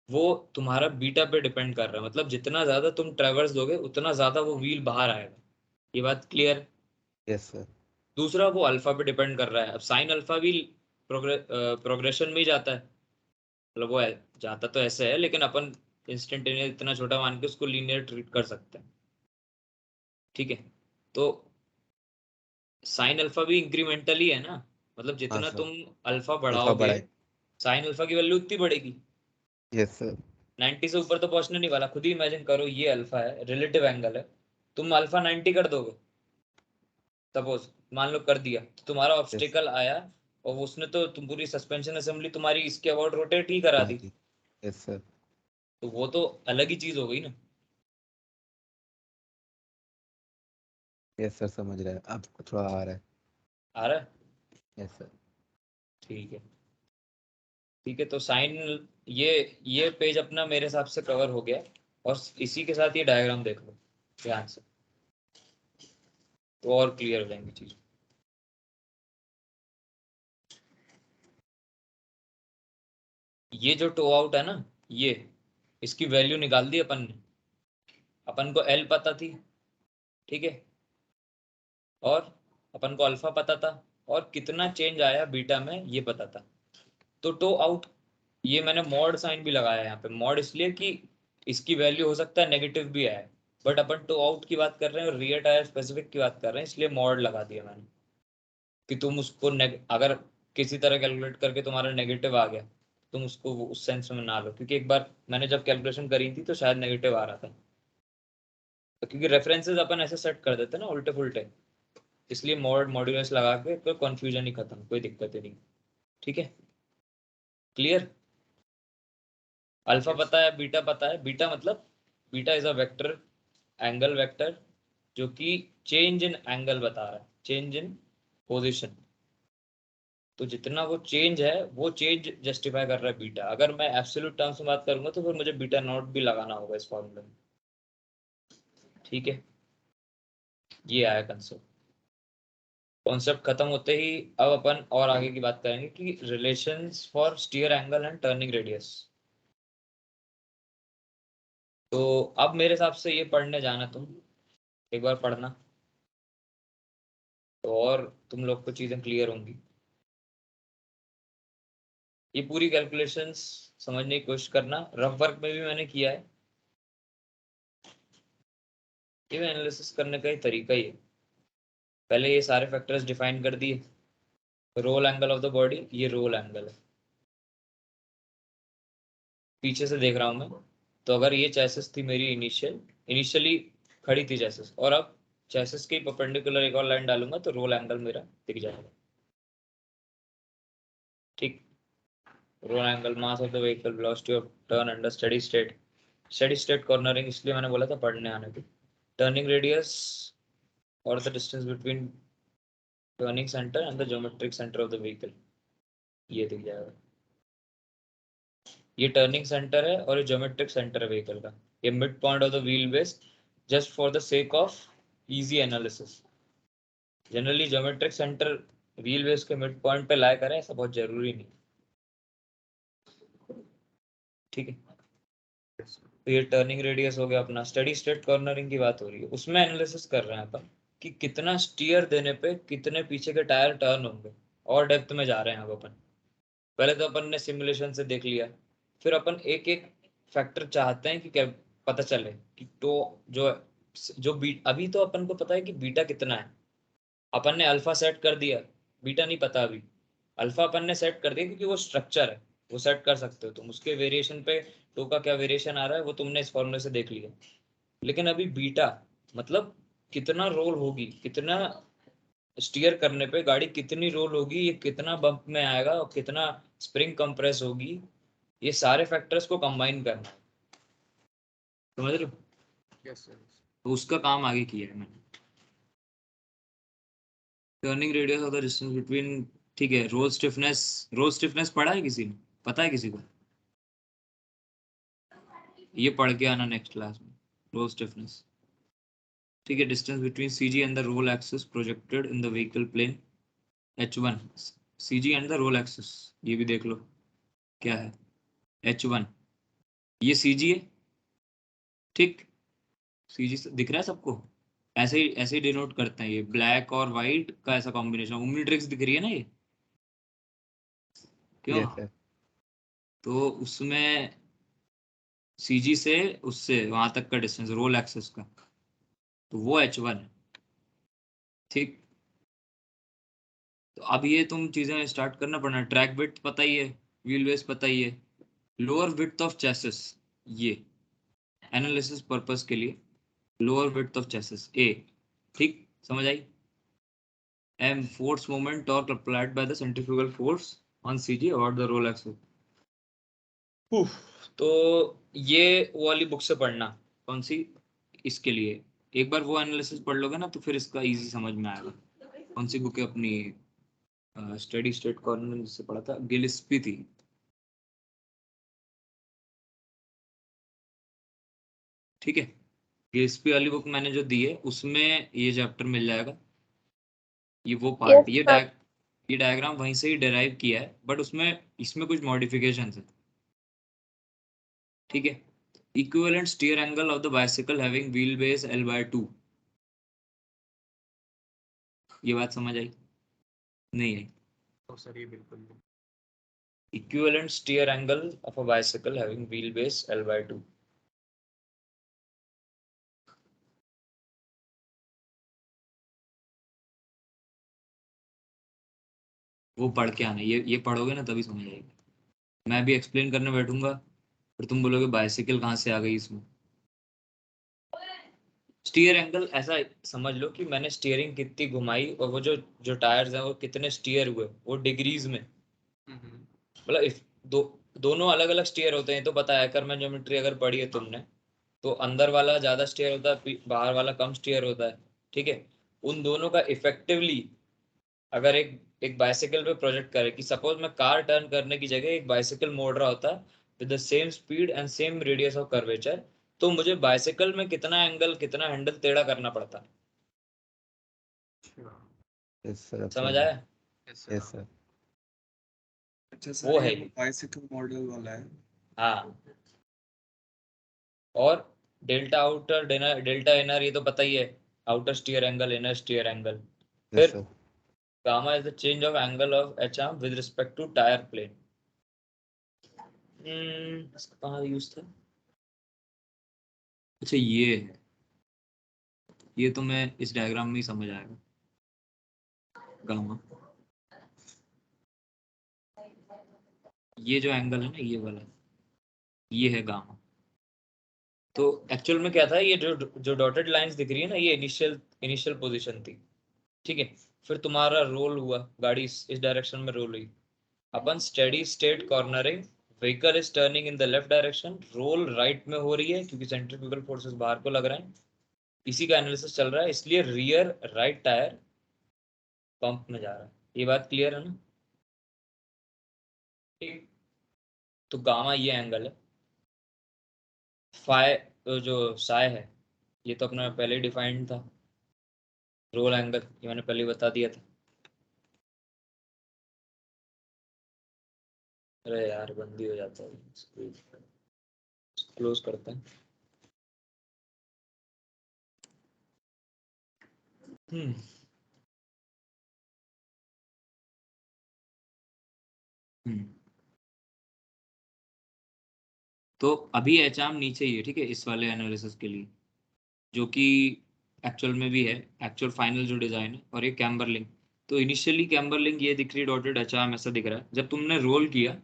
वो तुम्हारा बीटा पे डिपेंड कर रहा है, मतलब जितना ज्यादा तुम ट्रेवर्स दोगे उतना ज्यादा वो व्हील बाहर आएगा। ये बात क्लियर? Yes sir. दूसरा वो अल्फा पे डिपेंड कर रहा है। अब साइन अल्फा भी प्रोग्रेशन में ही जाता है, मतलब वो जाता तो ऐसे है लेकिन अपन इंस्टेंटेनियस इतना छोटा मान के उसको लीनियर ट्रीट कर सकते हैं। ठीक है, तो साइन अल्फा भी इंक्रीमेंटल ही है ना, मतलब हाँ जितना सर। तुम अल्फा अल्फा बढ़ाओगे बढ़ाए। साइन अल्फा की वैल्यू उतनी बढ़ेगी। Yes sir. 90 से ऊपर तो पहुंचने नहीं वाला, खुद ही इमेजिन करो ये अल्फा है, रिलेटिव एंगल है, तुम अल्फा 90 कर दोगे सपोज, मान लो कर दिया, तो तुम्हारा यस। ऑब्स्टिकल आया और उसने तो तुम पूरी सस्पेंशन असेंबली तुम्हारी इसके अबाउट रोटेट ही करा हाँ दी। जी। Yes sir. तो वो तो अलग ही चीज हो गई ना। यस सर, समझ रहे हैं, अब थोड़ा आ रहा है। आ रहा है? Yes sir. ठीक है, ठीक है। तो साइन, ये पेज अपना मेरे हिसाब से कवर हो गया, और इसी के साथ ये डायग्राम देख लो ध्यान से, तो और क्लियर हो जाएंगी चीज। ये जो टो आउट है ना, ये इसकी वैल्यू निकाल दी अपन ने। अपन को एल पता थी, ठीक है, और अपन को अल्फा पता था, और कितना चेंज आया बीटा में ये पता था। तो टो आउट, ये मैंने मॉड साइन भी लगाया है यहाँ पे। मॉड इसलिए कि इसकी वैल्यू हो सकता है नेगेटिव भी आए, बट अपन टो आउट की बात कर रहे हैं और रियल टायर स्पेसिफिक की बात कर रहे हैं, इसलिए मॉड लगा दिया मैंने कि तुम उसको अगर किसी तरह कैलकुलेट करके तुम्हारा नेगेटिव आ गया, तुम उसको उस सेंस में ना लो, क्योंकि एक बार मैंने जब कैलकुलेशन करी थी तो शायद नेगेटिव आ रहा था, तो क्योंकि रेफरेंसेस अपन ऐसे सेट कर देते हैं ना उल्टे फुल्टे, इसलिए मॉड मॉड्यूलस लगा के कोई कंफ्यूजन ही खत्म, कोई दिक्कत ही नहीं। ठीक है, क्लियर? Alpha Yes. पता है, बीटा पता है। बीटा मतलब beta is a vector, angle vector, जो कि चेंज इन एंगल बता रहा है, चेंज इन पोजीशन। तो जितना वो चेंज है वो चेंज जस्टिफाई कर रहा है बीटा। अगर मैं एब्सोल्यूट टर्म्स में बात करूंगा तो फिर मुझे बीटा नॉट भी लगाना होगा इस फॉर्मूले में। ठीक है, ये आया कंसेप्ट। कॉन्सेप्ट खत्म होते ही अब अपन और आगे की बात करेंगे कि relations for steer angle and turning radius. तो अब मेरे हिसाब से ये पढ़ने जाना, तुम एक बार पढ़ना, तो और तुम लोग को चीजें क्लियर होंगी। ये पूरी कैलकुलेशंस समझने की कोशिश करना, रफ वर्क में भी मैंने किया है, ये एनालिसिस करने का ही तरीका ही है। पहले ये सारे फैक्टर्स डिफाइन कर दिए। Roll angle of the body, ये रोल एंगल है, पीछे से देख रहा हूं मैं। तो अगर ये चेसिस थी मेरी इनिशियली खड़ी थी चेसिस, और अब चेसिस के परपेंडिकुलर एक और लाइन डालूंगा तो रोल एंगल मेरा दिख जाएगा। ठीक, roll angle, mass of the vehicle, velocity of turn under steady state. Steady state cornering इसलिए मैंने बोला था पढ़ने आने को। टर्निंग रेडियस और the distance between turning centre and the geometric centre of the vehicle, ये दिख जाएगा। ये टर्निंग सेंटर है और ये ज्योमेट्रिक सेंटर है व्हीकल का। ये mid point of the wheel base, just for the sake of easy analysis. Generally geometric centre wheel base के मिड पॉइंट पे लाया करें, ऐसा बहुत जरूरी नहीं। ठीक है, तो ये टर्निंग रेडियस हो गया अपना। स्टेडी स्टेट कॉर्नरिंग की बात हो रही है, उसमें एनालिसिस कर रहे हैं अपन कि कितना स्टीयर देने पे कितने पीछे के टायर टर्न होंगे, और डेप्थ में जा रहे हैं अब अपन। पहले तो अपन ने सिमुलेशन से देख लिया, फिर अपन एक एक फैक्टर चाहते हैं कि क्या पता चले कि तो जो जो अभी तो अपन को पता है कि बीटा कितना है, अपन ने अल्फा सेट कर दिया, बीटा नहीं पता अभी। अल्फा अपन ने सेट कर दिया क्योंकि वो स्ट्रक्चर है, वो सेट कर सकते हो तुम। उसके वेरिएशन पे टो का क्या वेरिएशन आ रहा है वो तुमने इस फॉर्मूले से देख लिया। लेकिन अभी बीटा मतलब कितना रोल होगी, कितना स्टीयर करने पे गाड़ी कितनी रोल होगी, ये कितना बम्प में आएगा और कितना स्प्रिंग कंप्रेस होगी, ये सारे फैक्टर्स को कंबाइन करना है। समझ रहे हो? Yes, sir. तो उसका काम आगे किया है मैंने। Turning radius of the distance between, ठीक है। रोल स्टिफनेस, रोल स्टिफनेस पढ़ा है किसी ने? पता है किसी को? ये पढ़ के आना नेक्स्ट क्लास में, रोल स्टिफनेस। ठीक है, distance between CG and the roll axis projected in the vehicle plane h1। CG and the roll axis, ये भी देख लो क्या है, h1। ये सीजी है, ठीक। सीजी दिख रहा है सबको? ऐसे ही डिनोट करते हैं, ये ब्लैक और व्हाइट का ऐसा कॉम्बिनेशन। ओमनीट्रिक्स दिख रही है ना ये, क्यों? Yes sir. तो उसमें सीजी से उससे वहां तक का डिस्टेंस रोल एक्सिस का, तो वो h1 है। ठीक, तो अब ये तुम चीजें स्टार्ट करना पड़ना। ट्रैक विड्थ पता ही है, व्हील बेस पता ही है, लोअर विड्थ ऑफ चेसिस, ये एनालिसिस पर्पस के लिए लोअर विड्थ ऑफ चेसिस ए। ठीक, समझ आई? M force moment torque applied by the centrifugal force on CG और द रोल एक्सिस। तो ये वो वाली बुक से पढ़ना। कौन सी? इसके लिए एक बार वो एनालिसिस पढ़ लोगे ना तो फिर इसका इजी समझ में आएगा। कौन सी बुक है अपनी? स्टडी स्टेट कॉर्नर से पढ़ा था, गिलिस्पी थी। ठीक है, गिलिस्पी वाली बुक मैंने जो दी है उसमें ये चैप्टर मिल जाएगा। ये वो पार्ट, यस सर। ये डायग्राम वहीं से ही डिराइव किया है, बट उसमें इसमें कुछ मॉडिफिकेशंस है। ठीक है, equivalent steer angle of the bicycle having wheel base L/2। ये बात समझ आई? नहीं आई? तो सर ये बिल्कुल नहीं। Equivalent steer angle of a bicycle having wheelbase L/2। वो पढ़ के आना, ये पढ़ोगे ना तभी समझ आएगी। मैं भी एक्सप्लेन करने बैठूंगा फिर तुम बोलोगे बाइसिकल कहाँ से आ गई इसमें। स्टीयर एंगल ऐसा समझ लो कि मैंने स्टीयरिंग कितनी घुमाई और वो जो जो टायर्स हैं वो कितने स्टीयर हुए, वो डिग्रीज में। मतलब इफ दोनों अलग अलग स्टीयर होते हैं तो पता है, कर्मन ज्योमेट्री अगर पढ़ी है तुमने तो अंदर वाला ज्यादा स्टीयर होता है, बाहर वाला कम स्टीयर होता है। ठीक है, उन दोनों का इफेक्टिवली अगर एक एक बाइसिकल पे प्रोजेक्ट करे कि सपोज मैं कार टर्न करने की जगह एक बाइसिकल मोड़ रहा होता with the same speed and same radius of curvature, तो मुझे बाइसिकल में कितना एंगल, कितना हैंडल टेढ़ा करना पड़ता। यस सर, समझ आया? Yes sir. अच्छा वो सर, है ये ये। बाइसिकल मॉडल वाला है। हाँ, और डेल्टा आउटर डेल्टा इनर ये तो पता ही है, outer steer angle, inner steer angle. Yes फिर sir. Gamma is the change of angle of H arm with respect to tyre plane. इसका कहाँ यूज था? अच्छा ये है, ये तो मैं इस डायग्राम में ही समझ आएगा। गामा, ये जो एंगल है ना ये वाला, ये है गामा। तो एक्चुअल में क्या था, ये जो जो डॉटेड लाइंस दिख रही है ना, ये इनिशियल पोजीशन थी। ठीक है, फिर तुम्हारा रोल हुआ, गाड़ी इस डायरेक्शन में रोल हुई। अपन steady state cornering, vehicle is turning in the left direction, roll right में हो रही है क्योंकि सेंट्रीफ्यूगल फोर्सेस बाहर को लग रहे हैं। इसी का एनालिसिस चल रहा है, इसलिए रियर राइट टायर पंप में जा रहा है। ये बात क्लियर है ना? ठीक, तो गामा ये एंगल है। फाइ जो साय है ये तो अपना पहले ही डिफाइंड था। रोल एंगल ये मैंने पहले ही बता दिया था। अरे यार बंदी हो जाता है, क्लोज करते हैं। हम्म हम्म तो अभी एच आर्म नीचे ही है। ठीक है, इस वाले एनालिसिस के लिए जो कि एक्चुअल में भी है, एक्चुअल फाइनल जो डिजाइन है। और ये कैम्बर लिंक, तो इनिशियली कैम्बर लिंक ये दिख रही है डॉटेड, एच आर्म ऐसा दिख रहा है। जब तुमने रोल किया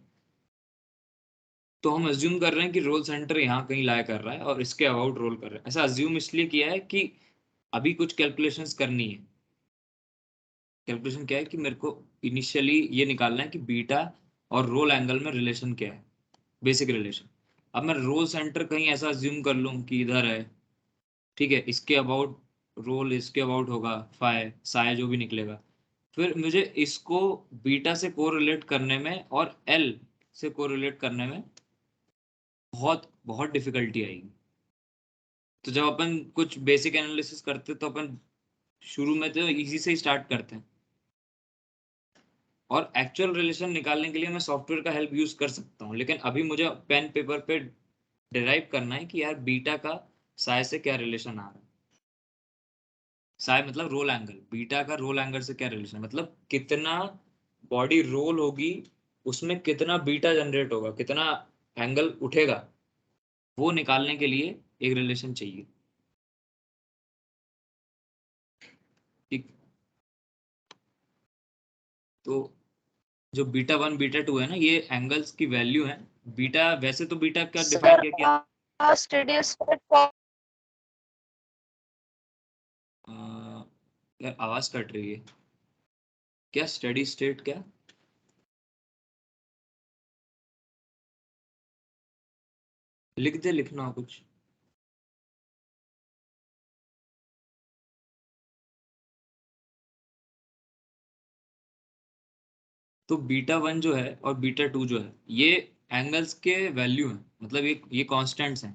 तो हम अज्यूम कर रहे हैं कि रोल सेंटर यहाँ कहीं लाया कर रहा है और इसके अबाउट रोल कर रहा है। ऐसा अज्यूम इसलिए किया है कि अभी कुछ कैलकुलेशंस करनी है। कैलकुलेशन क्या है कि मेरे को इनिशियली ये निकालना है कि बीटा और रोल एंगल में रिलेशन क्या है, बेसिक रिलेशन। अब मैं रोल सेंटर कहीं ऐसा अज्यूम कर लूँ कि इधर है। ठीक है, इसके अबाउट रोल, इसके अबाउट होगा फाई साया जो भी निकलेगा। फिर मुझे इसको बीटा से कोरिलेट करने में और एल से कोरिलेट करने में बहुत बहुत डिफिकल्टी आएगी। तो जब अपन कुछ बेसिक एनालिसिस करते तो अपन शुरू में तो इजी से ही स्टार्ट करते हैं, और एक्चुअल रिलेशन निकालने के लिए मैं सॉफ्टवेयर का हेल्प यूज कर सकता हूँ, लेकिन अभी मुझे पेन पेपर पे डिराइव करना है कि यार बीटा का साय से क्या रिलेशन आ रहा है। साय मतलब रोल एंगल, बीटा का रोल एंगल से क्या रिलेशन, मतलब कितना बॉडी रोल होगी उसमें कितना बीटा जनरेट होगा, कितना एंगल उठेगा, वो निकालने के लिए एक रिलेशन चाहिए। ठीक, तो जो बीटा 1 बीटा 2 है ना, ये एंगल्स की वैल्यू है। बीटा वैसे तो बीटा का डिफाइन सर किया स्टेडी स्टेट यार आवाज कट रही है। क्या स्टेडी स्टेट क्या? लिख दे, लिखना हो कुछ। तो बीटा 1 जो है और बीटा 2 जो है, ये एंगल्स के वैल्यू हैं, मतलब ये कांस्टेंट्स हैं।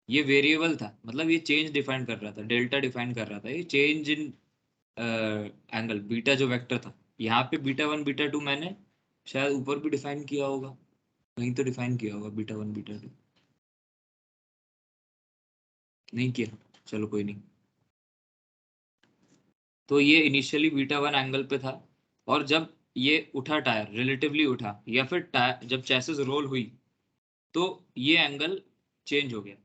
ये वेरिएबल था, मतलब ये चेंज डिफाइन कर रहा था, डेल्टा डिफाइन कर रहा था, ये चेंज इन एंगल। बीटा जो वेक्टर था, यहाँ पे बीटा 1 बीटा 2 मैंने शायद ऊपर भी डिफाइन किया होगा, कहीं तो डिफाइन किया होगा बीटा 1 बीटा 2, नहीं किया, चलो कोई नहीं। तो ये इनिशियली बीटा 1 एंगल पे था, और जब ये उठा टायर, रिलेटिवली उठा, या फिर टायर जब चैसिस रोल हुई, तो ये एंगल चेंज हो गया।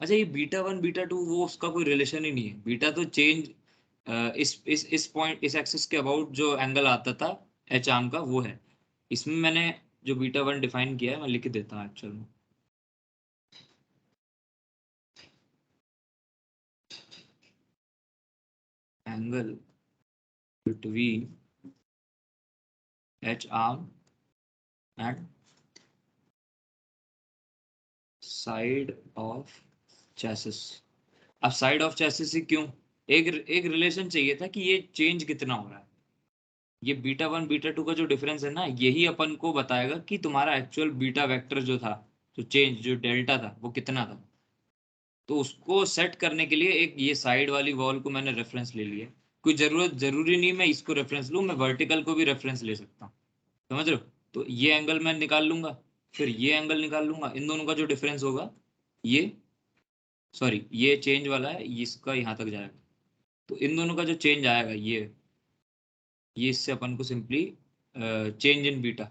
अच्छा, ये बीटा 1 बीटा 2 वो उसका कोई रिलेशन ही नहीं है। बीटा तो चेंज इस पॉइंट, इस एक्सिस के अबाउट जो एंगल आता था एच आर्म का, वो है। इसमें मैंने जो बीटा 1 डिफाइन किया है, मैं लिख देता हूँ एक्चुअल में। Angle between H arm and side of chassis. अब साइड ऑफ चैसिस ही क्यों? एक रिलेशन चाहिए था कि ये चेंज कितना हो रहा है। ये बीटा 1 बीटा 2 का जो डिफरेंस है ना, यही अपन को बताएगा कि तुम्हारा एक्चुअल बीटा वेक्टर जो था, जो चेंज, जो डेल्टा था, वो कितना था। तो उसको सेट करने के लिए एक ये साइड वाली वॉल को मैंने रेफरेंस ले लिया। कोई जरूरी नहीं मैं इसको रेफरेंस लूँ, मैं वर्टिकल को भी रेफरेंस ले सकता हूँ, समझ रहे हो? तो ये एंगल मैं निकाल लूंगा, फिर ये एंगल निकाल लूंगा, इन दोनों का जो डिफरेंस होगा, ये सॉरी ये चेंज वाला है, इसका यहाँ तक जाएगा, तो इन दोनों का जो चेंज आएगा, ये इससे अपन को सिंपली चेंज इन बीटा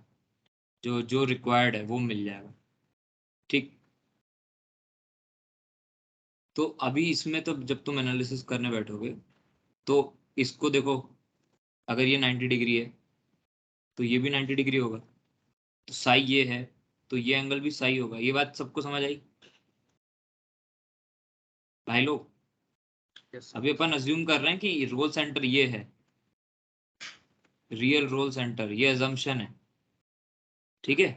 जो जो रिक्वायर्ड है वो मिल जाएगा। ठीक। तो अभी इसमें तो जब तुम एनालिसिस करने बैठोगे, तो इसको देखो, अगर ये 90 डिग्री है तो ये भी 90 डिग्री होगा, तो साई ये है तो ये एंगल भी साई होगा। ये बात सबको समझ आई भाई लोग? Yes, अभी अपन अज्यूम कर रहे हैं कि रोल सेंटर ये है, रियल रोल सेंटर, ये अजम्पशन है, ठीक है?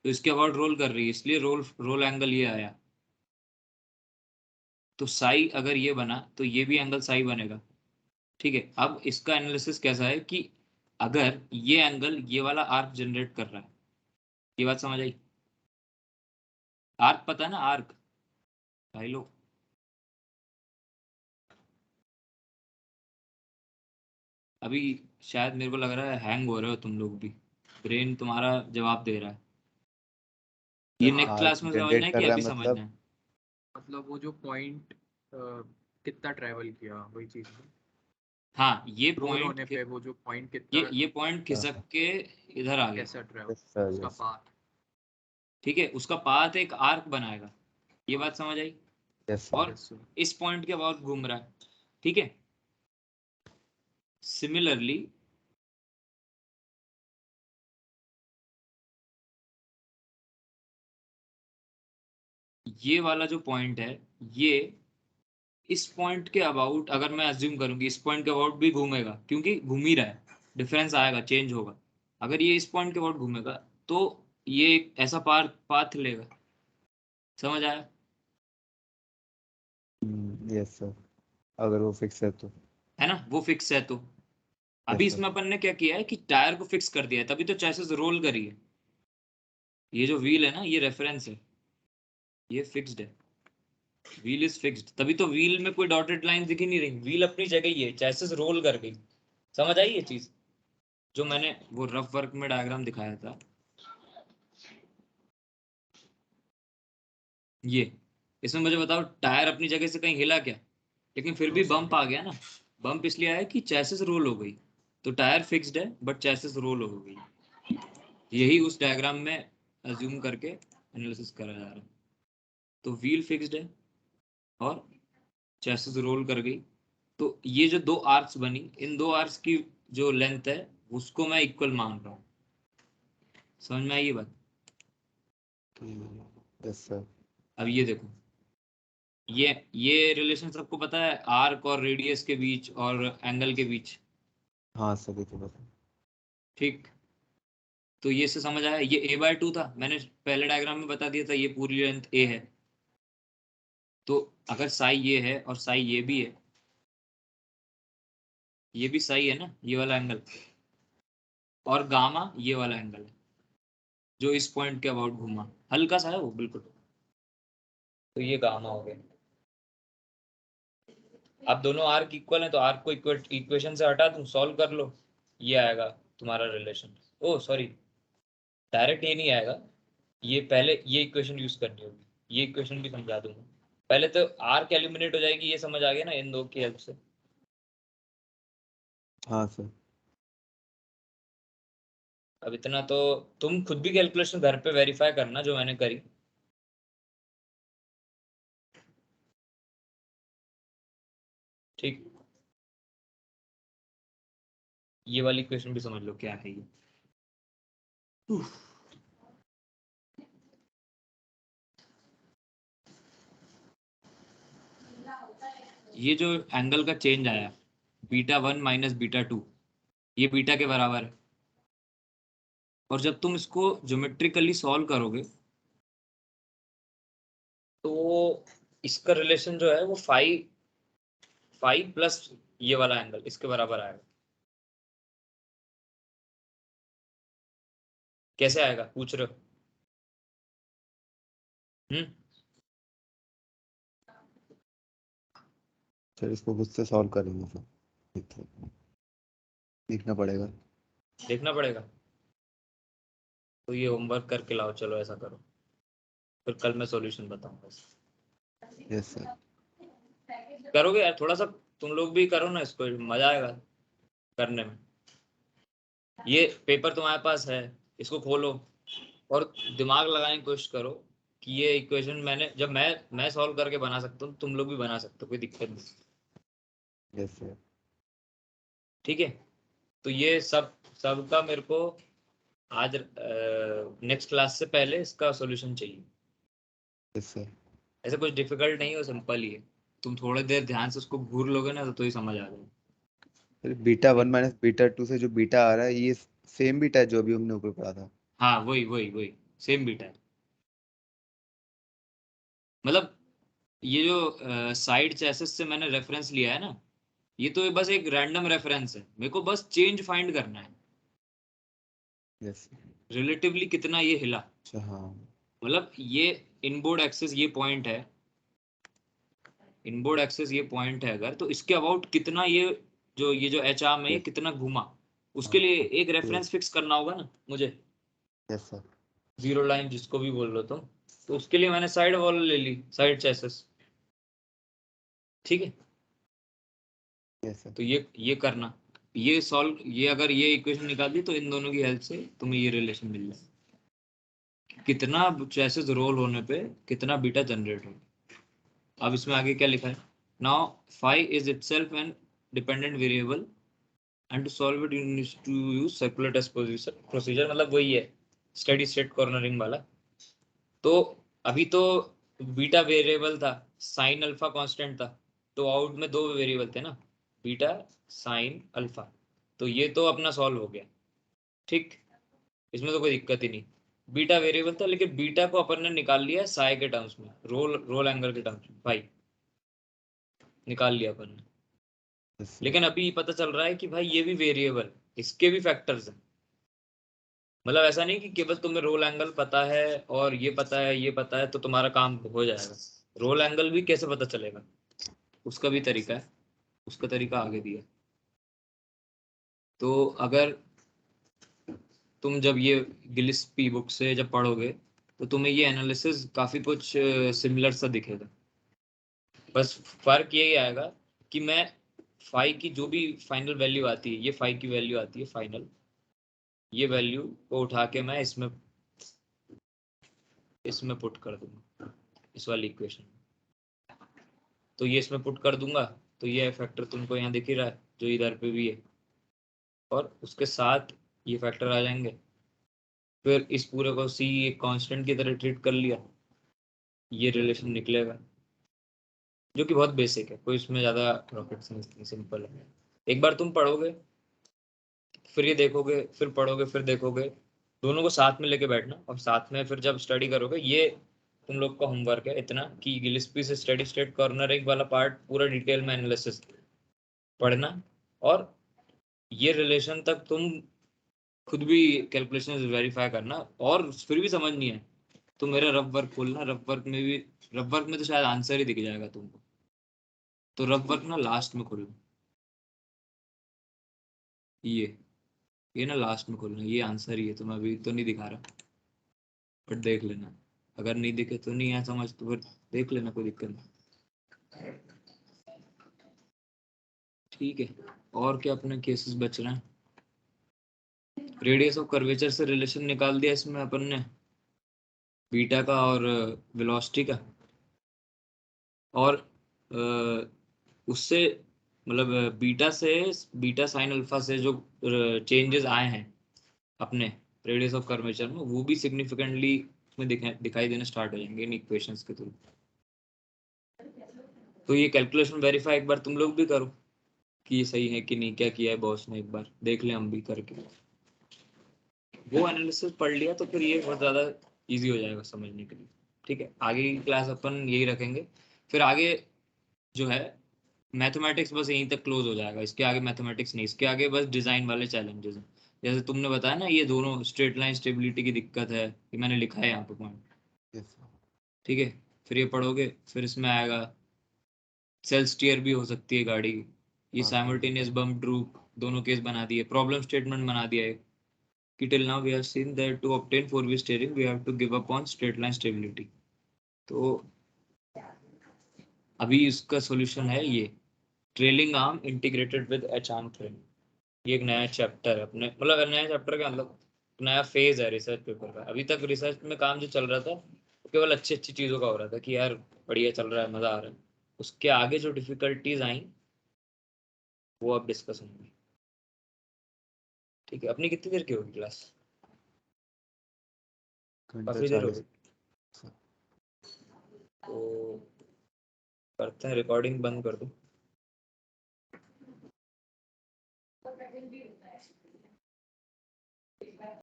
तो इसके अबाउट रोल कर रही है, इसलिए रोल रोल एंगल ये आया। तो साई अगर ये बना तो ये भी एंगल साई बनेगा, ठीक है? अब इसका एनालिसिस कैसा है कि अगर ये एंगल ये वाला आर्क जनरेट कर रहा है, ये बात समझ आई? आर्क पता है ना, आर्क भाई लोग? अभी शायद मेरे को लग रहा है हैंग हो रहे हो तुम लोग भी, ब्रेन तुम्हारा जवाब दे रहा है। ये नेक्स्ट आर्क क्लास में समझना जनरेट है कर कि रहा अभी है समझना मतलब? है? मतलब वो जो पॉइंट कितना ट्रेवल किया वही चीज है। हाँ, ये रोल पॉइंट, होने पे वो जो पॉइंट कितना ये पॉइंट खिसक के इधर आ गया, कैसा ट्रेवल, यस सर, उसका यस पाथ। ठीक है? उसका पाथ एक आर्क बनाएगा, ये बात समझ आई? Yes sir. और इस पॉइंट के अबाउट घूम रहा है, ठीक है? सिमिलरली ये वाला जो पॉइंट है, ये इस पॉइंट के अबाउट, अगर मैं अज्यूम करूंगी इस पॉइंट के अबाउट भी घूमेगा, क्योंकि घूम ही रहा है, डिफरेंस आएगा, चेंज होगा। अगर ये इस पॉइंट के अबाउट घूमेगा तो ये एक ऐसा पाथ लेगा, समझ आया? यस सर, अगर वो फिक्स है तो। है ना, वो फिक्स है तो। अभी यस सर। इसमें अपन ने क्या किया है कि टायर को फिक्स कर दिया है, तभी तो चैसिस रोल करी है। ये जो व्हील है ना, ये रेफरेंस है, ये फिक्स्ड है, व्हील इज फिक्स्ड, तभी तो व्हील में कोई डॉटेड लाइन दिख ही नहीं रही, व्हील अपनी जगह ही है, चैसिस रोल कर गई। समझ आई ये चीज, जो मैंने वो रफ वर्क में डायग्राम दिखाया था? ये इसमें मुझे बताओ, टायर अपनी जगह से कहीं हिला क्या? लेकिन फिर भी बम्प आ गया ना। बम्प इसलिए आया कि चैसिस रोल हो गई, तो टायर फिक्स्ड है बट चैसिस रोल हो गई। यही उस डायग्राम में अज्यूम करके एनालिसिस करा जा रहा है। तो व्हील फिक्स्ड है और चैसिस रोल कर गई, तो ये जो दो आर्क्स बनी, इन दो आर्क्स की जो लेंथ है उसको मैं इक्वल मान रहा हूँ। समझ में आई ये बात? Yes sir. अब ये देखो, ये रिलेशन सबको पता है, आर्क और रेडियस के बीच और एंगल के बीच, हाँ सभी को पता। ठीक? तो ये से समझ आया, ये a/2 था, मैंने पहले डायग्राम में बता दिया था ये पूरी लेंथ a है। तो अगर साई ये है और साई ये भी है, ये भी साई है ना, ये वाला एंगल, और गामा ये वाला एंगल है जो इस पॉइंट के अबाउट घूमा, हल्का सा है वो बिल्कुल। तो ये गामा हो गया। अब दोनों आर्क इक्वल हैं तो आर्क को इक्वेशन से हटा दूं, सॉल्व कर लो, ये आएगा तुम्हारा रिलेशन। ओ सॉरी, डायरेक्ट ये नहीं आएगा, ये पहले ये इक्वेशन यूज करनी होगी, ये इक्वेशन भी समझा दूंगा। पहले तो आर्क एलिमिनेट हो जाएगी, ये समझ आ गया ना इन दो की हेल्प से। हाँ सर। अब इतना तो तुम खुद भी कैलकुलेशन घर पे वेरीफाई करना जो मैंने करी। ठीक, ये वाली इक्वेशन भी समझ लो क्या है ये। ये जो एंगल का चेंज आया β1 माइनस β2, ये बीटा के बराबर है। और जब तुम इसको ज्योमेट्रिकली सॉल्व करोगे तो इसका रिलेशन जो है वो फाइव प्लस ये वाला एंगल इसके बराबर आएगा। कैसे आएगा पूछ रहे हो? सर इसको खुद से सॉल्व करेंगे सर, देखना पड़ेगा। देखना पड़ेगा, तो ये होमवर्क करके लाओ, चलो ऐसा करो, फिर कल मैं सॉल्यूशन बताऊंगा। Yes sir. करोगे यार, थोड़ा सा तुम लोग भी करो ना, इसको मजा आएगा करने में। ये पेपर तुम्हारे पास है, इसको खोलो और दिमाग लगाने की कोशिश करो कि ये इक्वेशन मैंने जब मैं सॉल्व करके बना सकता हूँ, तुम लोग भी बना सकते हो, कोई दिक्कत नहीं। Yes sir. ठीक है, तो ये सबका मेरे को आज नेक्स्ट क्लास से पहले इसका सॉल्यूशन चाहिए। Yes sir. ऐसा कुछ डिफिकल्ट नहीं है, सिंपल ही है। तुम थोड़ी देर ध्यान से उसको घूर लोगे ना तो ही समझ आ जाएगा। सर β1 माइनस β2 से जो बीटा आ रहा है ये सेम बीटा है जो अभी हमने ऊपर पढ़ा था। हाँ वही सेम बीटा है। मतलब ये जो साइड चेसिस से मैंने रेफरेंस लिया है ना, ये तो बस एक रैंडम रेफरेंस है, मेरे को बस चेंज फाइंड करना है, यस। रिलेटिवली कितना ये हिला। अच्छा हाँ। मतलब ये इनबोर्ड एक्सिस ये पॉइंट है, इनबोर्ड एक्सिस ये पॉइंट है, अगर तो इसके अबाउट कितना ये जो एच आर्म है ये यस। कितना घूमा, उसके हाँ लिए एक ओके। रेफरेंस फिक्स करना होगा ना मुझे। Yes sir. जीरो लाइन जिसको भी बोल लो तुम, तो उसके लिए मैंने साइड वॉल ले ली, साइड चेसिस। ठीक है, यस सर। तो ये करना, ये सॉल्व, ये अगर ये इक्वेशन निकाल दी तो इन दोनों की हेल्प से तुम्हें ये रिलेशन मिल जाए, कितना चेसिस रोल होने पे कितना बीटा जनरेट हो। अब इसमें आगे क्या लिखा है, now phi is itself an dependent variable and to solve it you need to use circular test procedure. मतलब वही है स्टेडी स्टेट कॉर्नरिंग वाला। तो अभी तो बीटा वेरिएबल था, साइन अल्फा कांस्टेंट था, तो आउट में दो वेरिएबल थे ना, बीटा साइन अल्फा। तो ये तो अपना सॉल्व हो गया, ठीक, इसमें तो कोई दिक्कत ही नहीं। बीटा वेरिएबल था लेकिन बीटा को अपन ने निकाल लिया साई के टर्म्स में, रोल एंगल के टर्म्स में, भाई निकाल लिया अपन ने। Yes sir. लेकिन अभी पता चल रहा है कि भाई ये भी वेरिएबल, इसके भी फैक्टर्स हैं। मतलब ऐसा नहीं कि केवल तुम्हें रोल एंगल पता है और ये पता है ये पता है तो तुम्हारा काम हो जाएगा। रोल एंगल भी कैसे पता चलेगा, उसका भी तरीका है, उसका तरीका आगे दिया। तो अगर तुम जब ये गिलिस्पी बुक से जब पढ़ोगे तो तुम्हें ये एनालिसिस काफी कुछ सिमिलर सा दिखेगा। बस फर्क यही आएगा कि मैं फाई की जो भी फाइनल वैल्यू आती है, ये फाई की वैल्यू आती है फाइनल, ये वैल्यू को उठा के मैं इसमें पुट कर दूंगा, इस वाली इक्वेशन। तो ये इसमें पुट कर दूंगा तो ये फैक्टर तुमको यहाँ दिख ही रहा है जो इधर पे भी है, और उसके साथ ये फैक्टर आ जाएंगे। फिर इस पूरे को सी एक कांस्टेंट की तरह ट्रीट कर लिया, ये रिलेशन निकलेगा, जो कि बहुत बेसिक है, कोई इसमें ज़्यादा रॉकेट साइंस नहीं, सिंपल है। एक बार तुम पढ़ोगे फिर ये देखोगे, फिर पढ़ोगे फिर देखोगे, दोनों को साथ में लेके बैठना और साथ में फिर जब स्टडी करोगे, ये तुम लोग का होमवर्क है इतना कि गिलिस्पी से स्टेडी स्टेट कॉर्नर एक वाला पार्ट पूरा डिटेल में एनालिसिस पढ़ना, और ये रिलेशन तक तुम खुद भी कैलकुलेशन वेरीफाई करना। और फिर भी समझ नहीं है तो मेरा रफ वर्क खोलना, रफ वर्क में तो शायद आंसर ही दिख जाएगा तुमको, तो रफ वर्क ना लास्ट में खोलना, ये ना लास्ट में खोलना, ये आंसर ही है, तो मैं अभी तो नहीं दिखा रहा, बट देख लेना, अगर नहीं दिखे तो नहीं है समझ तो फिर देख लेना, कोई दिक्कत नहीं। ठीक है, और क्या अपने केसेस बच रहे हैं? रेडियस ऑफ कर्वेचर से रिलेशन निकाल दिया इसमें अपन ने, बीटा का और वेलोसिटी का, और उससे मतलब बीटा साइन अल्फा से जो चेंजेस आए हैं अपने रेडियस ऑफ कर्वेचर में, वो भी सिग्निफिकेंटली उसमें दिखाई देना स्टार्ट हो जाएंगे इन इक्वेशंस के थ्रू। तो ये कैलकुलेशन वेरीफाई एक बार तुम लोग भी करो कि ये सही है कि नहीं, क्या किया है बॉस ने, एक बार देख लें हम भी करके। वो एनालिसिस पढ़ लिया तो फिर ये बहुत ज़्यादा इजी हो जाएगा समझने के लिए। ठीक है, आगे की क्लास अपन यही रखेंगे, फिर आगे जो है मैथमेटिक्स बस यहीं तक क्लोज हो जाएगा, इसके आगे मैथमेटिक्स नहीं, इसके आगे बस डिज़ाइन वाले चैलेंजेस हैं। जैसे तुमने बताया ना, ये दोनों स्ट्रेट लाइन स्टेबिलिटी की दिक्कत है, ये मैंने लिखा है यहाँ पे पॉइंट। Yes, sir. ठीक है, फिर ये पढ़ोगे, फिर इसमें आएगा सेल्फ स्टीयर भी हो सकती है गाड़ी, ये हाँ, साइमल्टेनियस बम्प ड्रूप दोनों केस बना दिए, प्रॉब्लम स्टेटमेंट बना दिया है कि till now we have seen that to obtain 4-wheel steering we have to give up on straight line stability। तो अभी इसका सॉल्यूशन है ये trailing arm integrated with H arm frame. ये एक नया चैप्टर है अपने, मतलब नया चैप्टर का मतलब नया फेज है रिसर्च पेपर का। अभी तक रिसर्च में काम जो चल रहा था वो केवल अच्छी अच्छी चीज़ों का हो रहा था कि यार बढ़िया चल रहा है, मज़ा आ रहा है। उसके आगे जो डिफिकल्टीज आई वो अब डिस्कस होंगी। ठीक है, अपनी कितनी देर की होगी क्लास? घंटा काफ़ी देर हो 40। गई, तो करते हैं, रिकॉर्डिंग बंद कर दो।